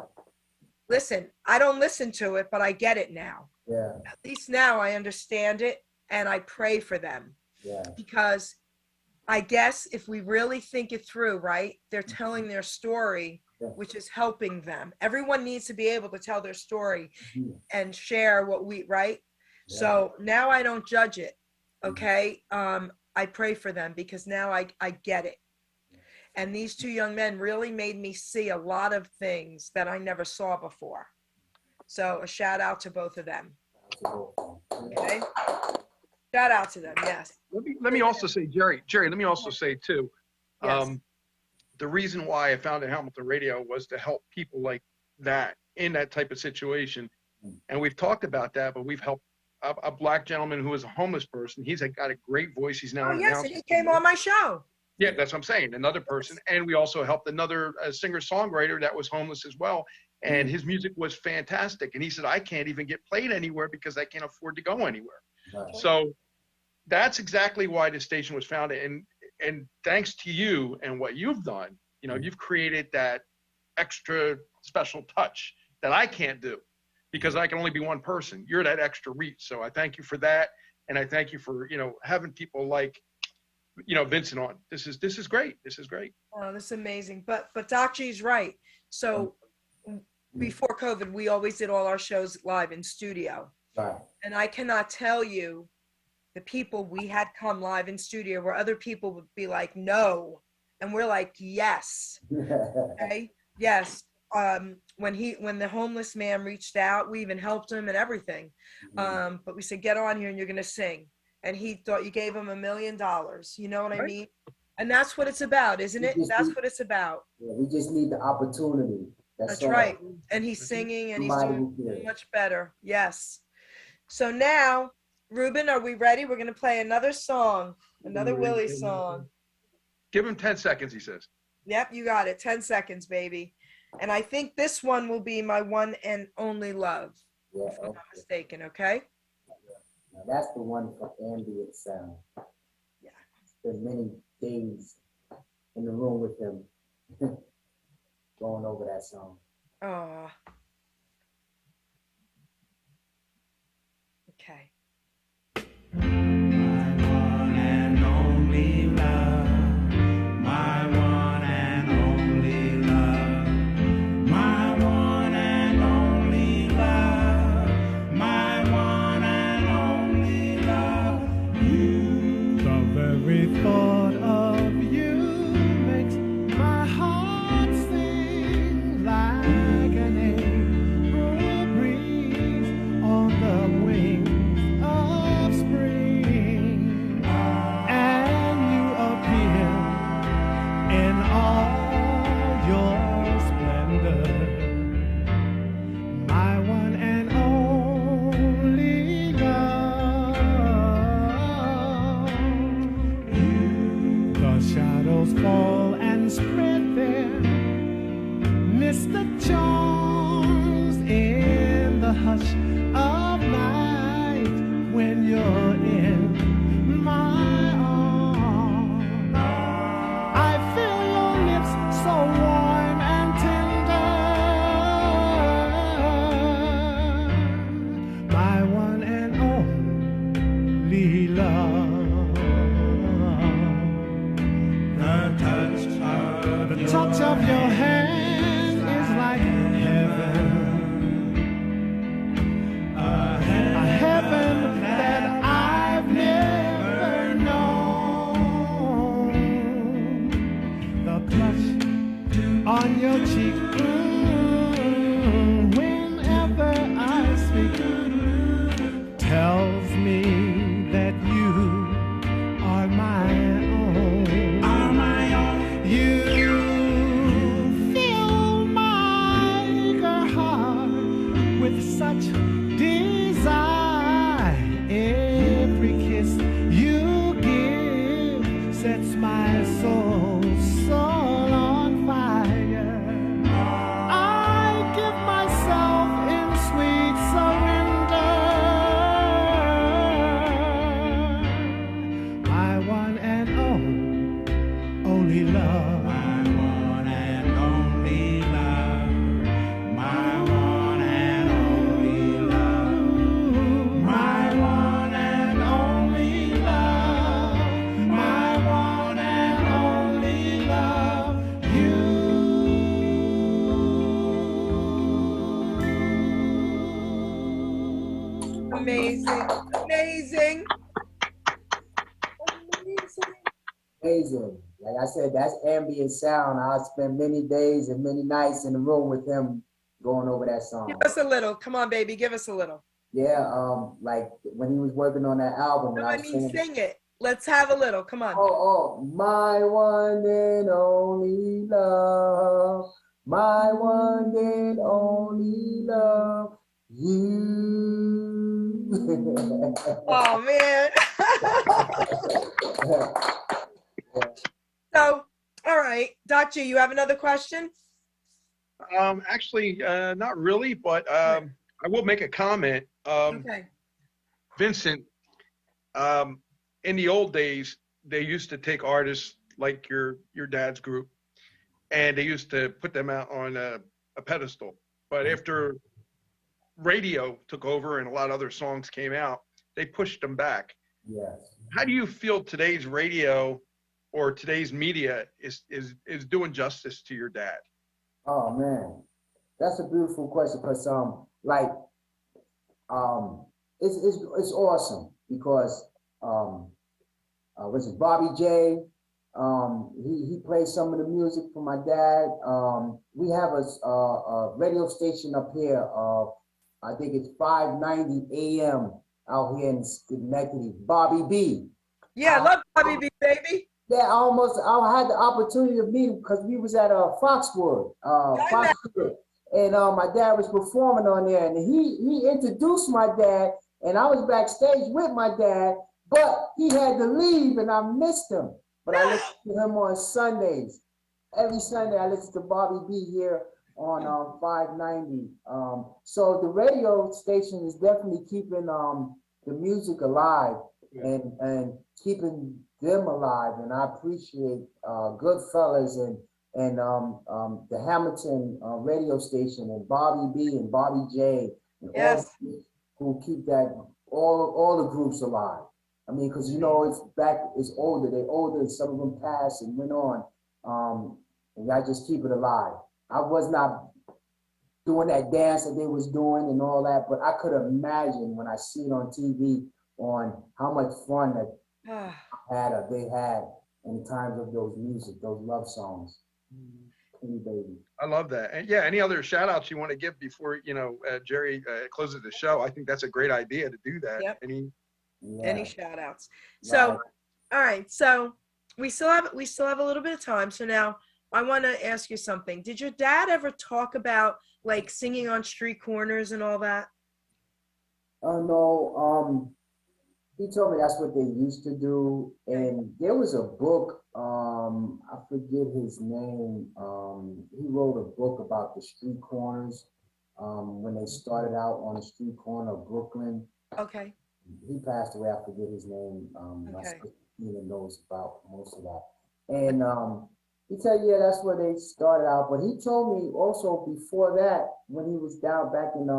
Listen, I don't listen to it, but I get it now.
Yeah.
At least now I understand it. And I pray for them, because I guess if we really think it through, right, they're telling their story, which is helping them. Everyone needs to be able to tell their story and share what right? Yeah. So now I don't judge it, okay? I pray for them because now I get it. And these two young men really made me see a lot of things that I never saw before. So a shout out to both of them. Okay. Shout out to them. Yes.
Let me also say, Jerry, let me also say too,
Yes.
the reason why I founded Hamilton Radio was to help people like that in that type of situation. And we've talked about that, but we've helped a black gentleman who was a homeless person. He's got a great voice. He's now
Oh,
an
yes,
announcer.
and he came on my show.
Yeah, that's what I'm saying. Another person. And we also helped another singer-songwriter that was homeless as well. And his music was fantastic. And he said, I can't even get played anywhere because I can't afford to go anywhere.
Right.
So that's exactly why the station was founded. And thanks to you and what you've done, you know, you've created that extra special touch that I can't do because I can only be one person. You're that extra reach. So I thank you for that. And I thank you for, you know, having people like, you know, Vincent on. This is great. This is great.
Oh, this is amazing. But Doc G's right. So before COVID, we always did all our shows live in studio.
Right.
And I cannot tell you the people we had come live in studio where other people would be like, no. And we're like, yes. Okay. Yes. When the homeless man reached out, we even helped him and everything. But we said, get on here and you're going to sing. And he thought you gave him $1 million. You know what I mean? And that's what it's about, isn't it? That's what it's about.
Yeah, we just need the opportunity.
That's right. And he's singing and he's doing much better. Yes. So now, Ruben, are we ready? We're going to play another song, another Willie song.
Give him 10 seconds, he says.
Yep, you got it. 10 seconds, baby. And I think this one will be my one and only love, if I'm not mistaken, okay?
Now that's the one for ambient sound.
Yeah.
Spent many days in the room with him going over that song.
Oh. Okay.
Every thought of you makes my heart sing like an April breeze on the wings of spring, and you appear in all your splendor, my one and only love. Shadows fall and spread their mystic charms in the hush of night when you're in my arms. I feel your lips so warm and tender, my one and only love. The touch of your hand is like heaven, a heaven that I've never known. The blush on your cheek, whenever I speak, tells me that you are my own. You fill my eager heart with such desire. Every kiss you give sets my soul on fire. I give myself in sweet surrender. My one and only love. My one and only love. My one and only love. My one and only love. My one and only love. You.
Amazing. Amazing.
Amazing. Like I said, that's ambient sound. I spent many days and many nights in the room with him going over that song.
Give us a little. Come on, baby. Give us a little.
Yeah, like when he was working on that album, when
No,
I
I
was
mean,
saying,
sing it. Let's have a little. Come on.
oh, my one and only love, my one and only love, you.
Oh man. So, all right, Dr. You have another question?
Actually, not really, but I will make a comment.
Okay.
Vincent, in the old days, they used to take artists like your dad's group, and they used to put them out on a pedestal. But after radio took over and a lot of other songs came out, they pushed them back.
Yes.
How do you feel today's radio or today's media is doing justice to your dad?
Oh man, that's a beautiful question because like it's awesome because was it Bobby J? He plays some of the music for my dad. We have a radio station up here. I think it's 590 AM out here in Schenectady. Bobby B.
Yeah, I love Bobby B, baby.
Yeah, I had the opportunity to meet him because we was at Foxwood, and my dad was performing on there, and he introduced my dad, and I was backstage with my dad, but he had to leave, and I missed him. But I listened to him on Sundays. Every Sunday I listen to Bobby B here on 590. So the radio station is definitely keeping the music alive and keeping them alive, and I appreciate Goodfellas and the Hamilton radio station and Bobby B and Bobby J and all who keep that all the groups alive. I mean, because you know it's older. They're older, and some of them passed and went on. And I just keep it alive. I was not doing that dance that they was doing and all that, but I could imagine when I see it on TV on how much fun that they had in times of those music, those love songs. Baby.
I love that. And yeah, any other shout outs you want to give before, Geri closes the show? I think that's a great idea to do that.
Yep. Any shout outs. So, all right. So we still have a little bit of time. So now I want to ask you something. Did your dad ever talk about like singing on street corners and all that?
No. He told me that's what they used to do. And there was a book, I forget his name. He wrote a book about the street corners when they started out on the street corner of Brooklyn.
Okay.
He passed away, I forget his name. My sister even knows about most of that. And he said, yeah, that's where they started out. But he told me also before that, when he was down back in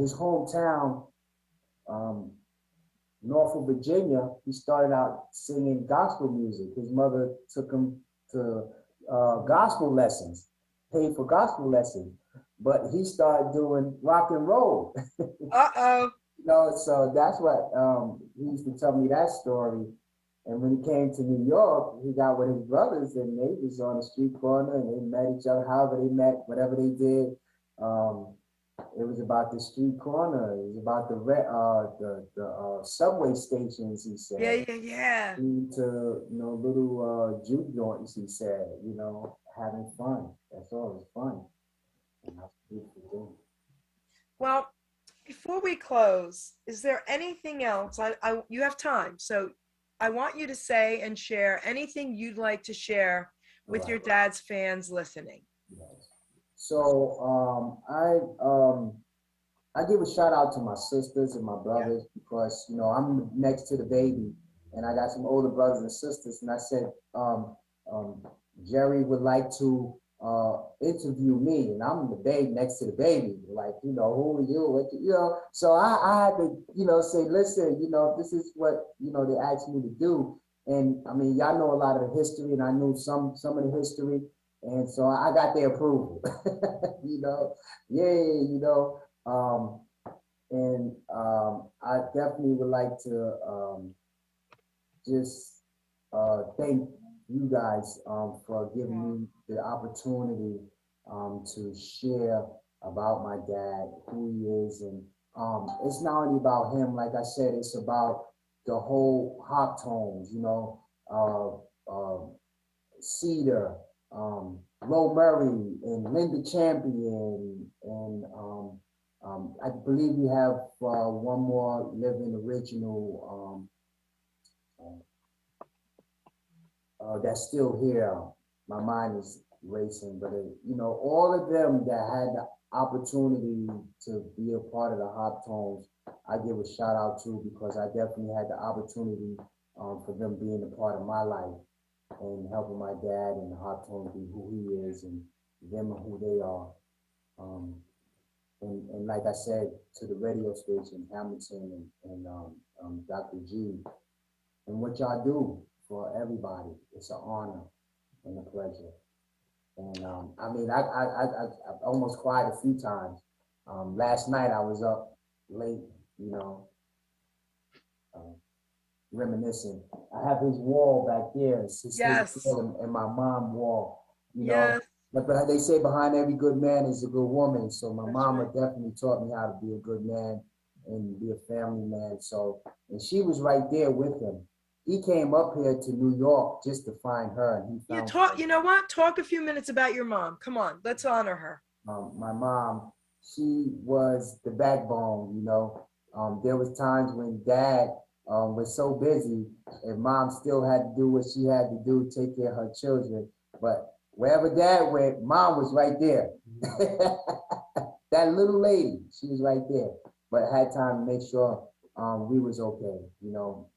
his hometown, Norfolk, Virginia, he started out singing gospel music. His mother took him to gospel lessons, paid for gospel lessons, but he started doing rock and roll. So that's what he used to tell me that story. And when he came to New York, he got with his brothers, and they was on the street corner, and they met each other. However they met, whatever they did. It was about the street corner. It was about the subway stations. He said,
yeah.
To little juke joints. He said, having fun. That's all. It was fun. And that's a beautiful thing.
Well, before we close, is there anything else? You have time, so I want you to say and share anything you'd like to share with your dad's fans listening.
Yes. So I give a shout out to my sisters and my brothers because I'm next to the baby, and I got some older brothers and sisters. And I said, Geri would like to interview me, and I'm the baby next to the baby. Like, who are you? So I had to, say, listen, this is what they asked me to do. And I mean, y'all know a lot of the history, and I knew some of the history. And so I got their approval, I definitely would like to just thank you guys for giving me the opportunity to share about my dad, who he is, and it's not only about him. Like I said, it's about the whole hop tones. You know, Cedar, Lo Murray, and Linda Champion, and I believe we have one more living original that's still here. My mind is racing, but you know, all of them that had the opportunity to be a part of the Hop Tones, I give a shout out to, because I definitely had the opportunity for them being a part of my life and helping my dad and the Hop Tones be who he is and them and who they are. And like I said, to the radio station, Hamilton and Dr. G, and what y'all do for everybody, it's an honor and a pleasure. And I mean, I almost cried a few times. Last night I was up late, you know, reminiscing. I have his wall back there. It's his wall and my mom wall, you know. But they say behind every good man is a good woman. So my mama definitely taught me how to be a good man and be a family man. So, and she was right there with him. He came up here to New York just to find her, and he found her.
You know what? Talk a few minutes about your mom. Come on, let's honor her.
My mom, she was the backbone, you know. There was times when dad was so busy and mom still had to do what she had to do, take care of her children. But wherever dad went, mom was right there. That little lady, she was right there, but had time to make sure we was okay, you know.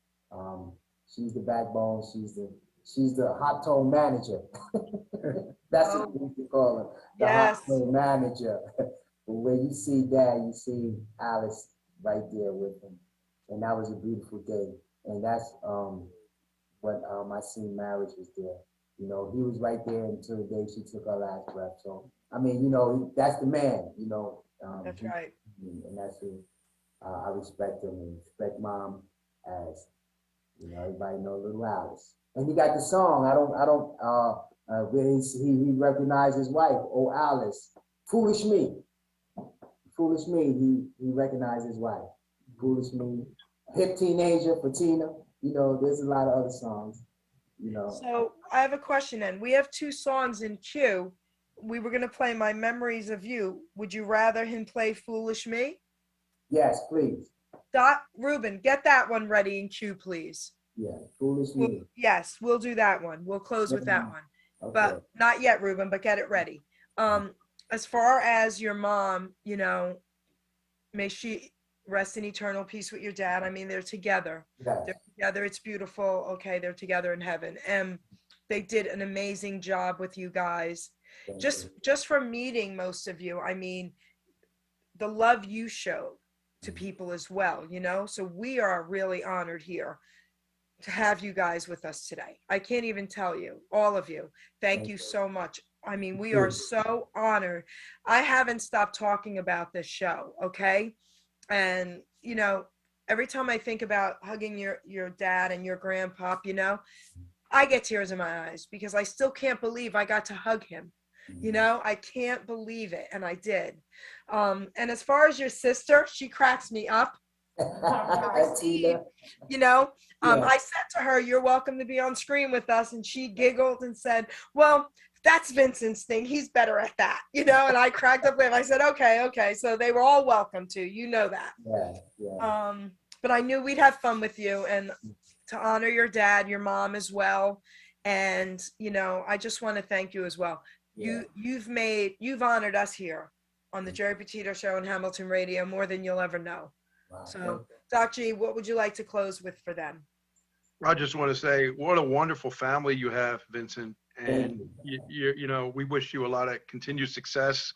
She's the backbone. She's the hot tone manager. That's what we call her, the hot tone manager. But when you see dad, you see Alice right there with him, and that was a beautiful day. And that's what I seen marriage was there. You know, he was right there until the day she took her last breath. So I mean, you know, that's the man. You know,
that's right.
And that's who I respect him and respect mom as. You know, everybody know Little Alice. And he got the song. He recognized his wife, Oh Alice. Foolish Me. Foolish Me, he recognized his wife. Foolish Me. Hip Teenager for Tina. You know, there's a lot of other songs, you know.
So I have a question then. We have 2 songs in queue. We were gonna play My Memories of You. Would you rather him play Foolish Me?
Yes, please.
Ruben, get that one ready in queue, please.
Yeah, Foolish Me.
Yes, we'll do that one. We'll close with that one.
Okay.
But not yet, Ruben, but get it ready. As far as your mom, you know, may she rest in eternal peace with your dad. I mean, they're together.
Yes.
They're together. It's beautiful. Okay, they're together in heaven. And they did an amazing job with you guys. Just from meeting most of you, I mean, the love you showed to people as well, you know? So we are really honored here to have you guys with us today. I can't even tell you, all of you. Thank you so much. I mean, we are so honored. I haven't stopped talking about this show, okay? And, you know, every time I think about hugging your dad and your grandpop, you know, I get tears in my eyes because I still can't believe I got to hug him. You know, I can't believe it. And I did. And as far as your sister, she cracks me up. You know, I said to her, you're welcome to be on screen with us. And she giggled and said, well, that's Vincent's thing. He's better at that, you know, and I cracked up with him. I said, okay. So they were all welcome to, you know that. But I knew we'd have fun with you and to honor your dad, your mom as well. And, you know, I just want to thank you as well. You've honored us here on the Geri Petito Show on Hamilton Radio more than you'll ever know. Wow. So, Doc G, what would you like to close with for them?
I just want to say, what a wonderful family you have, Vincent. And you know, we wish you a lot of continued success,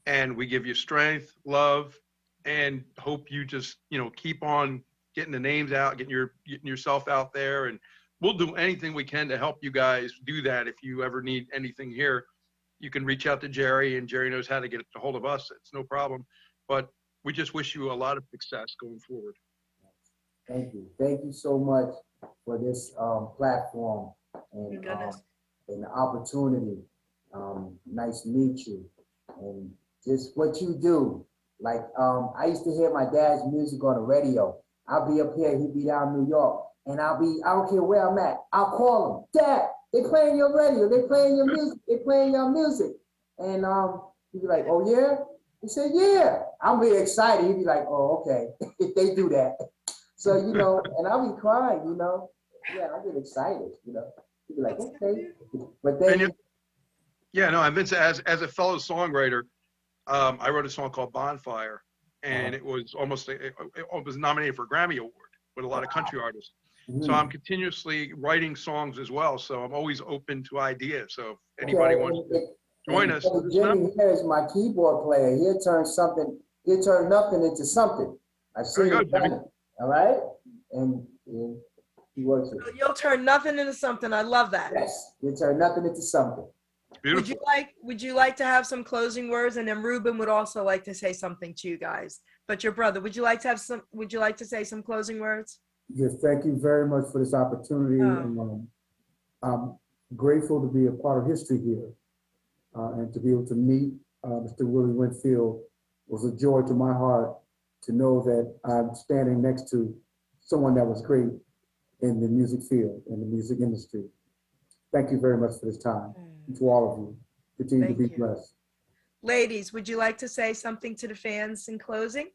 and we give you strength, love, and hope you just, you know, keep on getting the names out, getting yourself out there, and we'll do anything we can to help you guys do that. If you ever need anything here, you can reach out to Geri, and Geri knows how to get a hold of us. It's no problem. But we just wish you a lot of success going forward.
Thank you. Thank you so much for this platform and the opportunity. Nice to meet you. And just what you do. Like, I used to hear my dad's music on the radio. I'll be up here, he'd be down in New York, and I don't care where I'm at, I'll call him, Dad, they playing your radio, they playing your music, they playing your music. And he'd be like, oh yeah? He said, yeah. I'm really excited. He'd be like, oh, okay, if they do that. So, you know, and I'll be crying, you know. Yeah, I get excited, you know. He'd be like, okay. But then
yeah, no, and Vince, as a fellow songwriter, I wrote a song called Bonfire, and it was it was nominated for a Grammy Award with a lot of country artists. So I'm continuously writing songs as well. So I'm always open to ideas. So if anybody wants to join us.
Jimmy here is my keyboard player. He'll turn nothing into something. I've seen him done it. All right? And he works it.
You'll turn nothing into something. I love that.
Yes, you'll turn nothing into something.
Beautiful.
Would you like to have some closing words? And then Ruben would also like to say something to you guys. But your brother, would you like to say some closing words?
Yes, thank you very much for this opportunity. And, I'm grateful to be a part of history here and to be able to meet Mr. Willie Winfield. Was a joy to my heart to know that I'm standing next to someone that was great in the music field, in the music industry. Thank you very much for this time. And to all of you, continue to be blessed.
Ladies, would you like to say something to the fans in closing?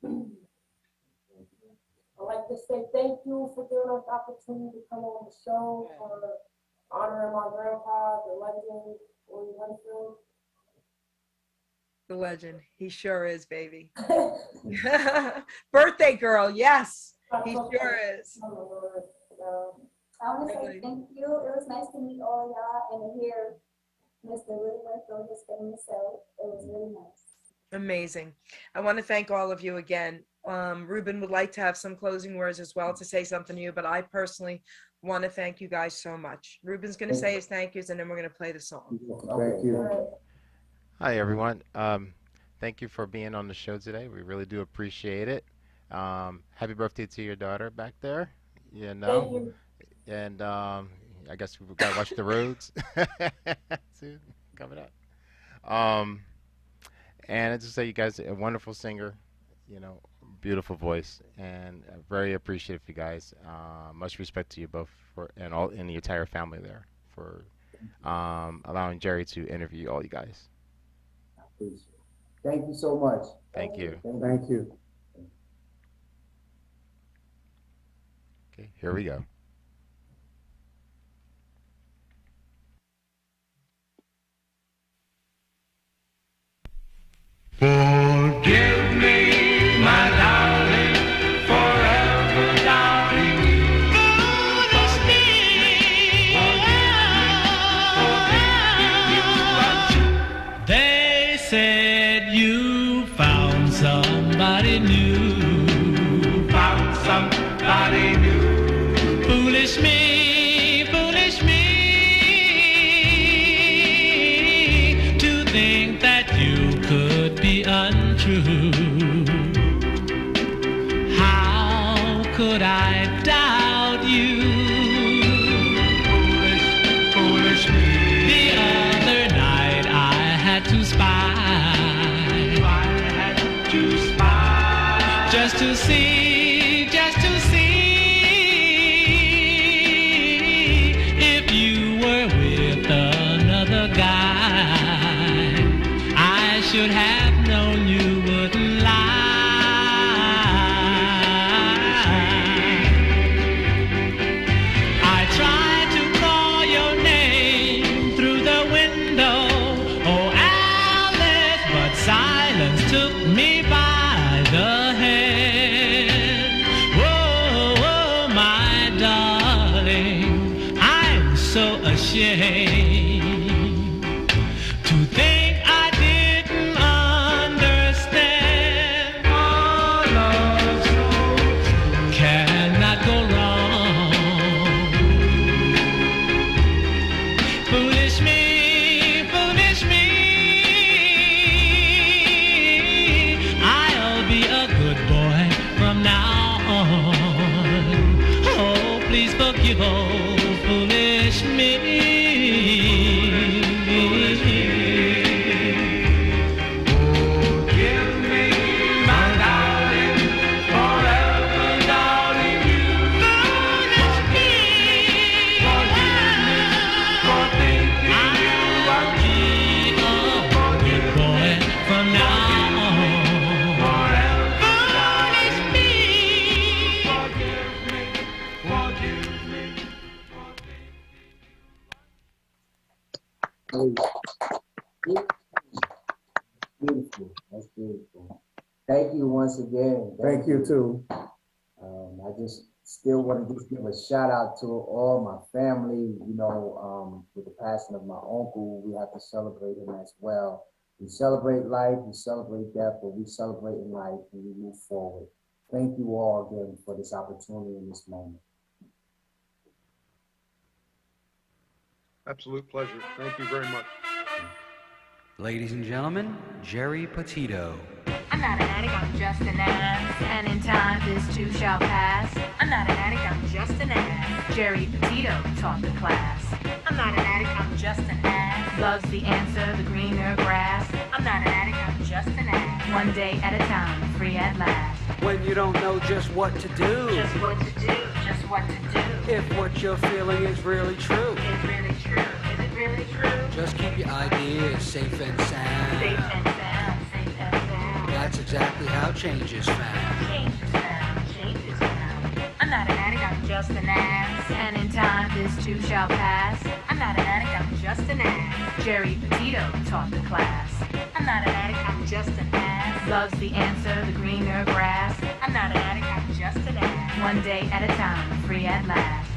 I'd like to say thank you for giving us the opportunity to come on the show, for honoring my grandpa, the legend, Willie Winfield.
The legend. He sure is, baby. Birthday girl, yes. He sure is.
I want to say thank you. It was nice to meet all of y'all and to hear Mr. Willie Winfield, his famous self. It was really nice.
Amazing. I want to thank all of you again. Ruben would like to have some closing words as well to say something to you, but I personally want to thank you guys so much. Ruben's going to say his thank yous, and then we're going to play the song.
Thank you.
Hi, everyone. Thank you for being on the show today. We really do appreciate it. Happy birthday to your daughter back there. You know.
Thank you.
And I guess we've got to watch the roads soon coming up. And I just say you guys are a wonderful singer, you know, beautiful voice, and very appreciative of you guys. Much respect to you both and the entire family there for allowing Geri to interview all you guys.
Thank you so much.
Thank you.
Thank you.
Okay, here we go.
Forgive me, my darling, forever doubting you. Forgive me. They said you found somebody new. Found somebody new. Foolish me, foolish me, to think that you could be untrue. How could I doubt you? Foolish, foolish me. The other night I had to spy. I had to spy. Just to see if you were with another guy. I should have known you wouldn't lie. I tried to call your name through the window, oh Alice, but silence took me by the hand. Whoa, whoa, my darling, I'm so ashamed to think I didn't understand. All love's so cannot go wrong. Foolish me, foolish me. I'll be a good boy from now on. Oh, please forgive, oh, foolish me. Foolish me.
Thank you once again.
Thank you too.
I just still want to just give a shout out to all my family. You know, with the passing of my uncle, we have to celebrate him as well. We celebrate life, we celebrate death, but we celebrate in life and we move forward. Thank you all again for this opportunity in this moment.
Absolute pleasure. Thank you very much.
Ladies and gentlemen, Geri Petito.
I'm not an addict, I'm just an ass. And in time, this too shall pass. I'm not an addict, I'm just an ass. Geri Petito taught the class. I'm not an addict, I'm just an ass. Loves the answer, the greener grass. I'm not an addict, I'm just an ass. One day at a time, free at last.
When you don't know just what to do.
Just what to do, just what to do.
If what you're feeling is really true.
Is really true, is it really true?
Just keep your ideas safe and sound.
Safe and sound, safe and sound.
That's exactly how change is found.
Change is found, change is found. I'm not an addict, I'm just an ass. And in time, this too shall pass. I'm not an addict, I'm just an ass. Geri Petito taught the class. I'm not an addict, I'm just an ass. Loves the answer, the greener grass. I'm not an addict, I'm just an ass. One day at a time, free at last.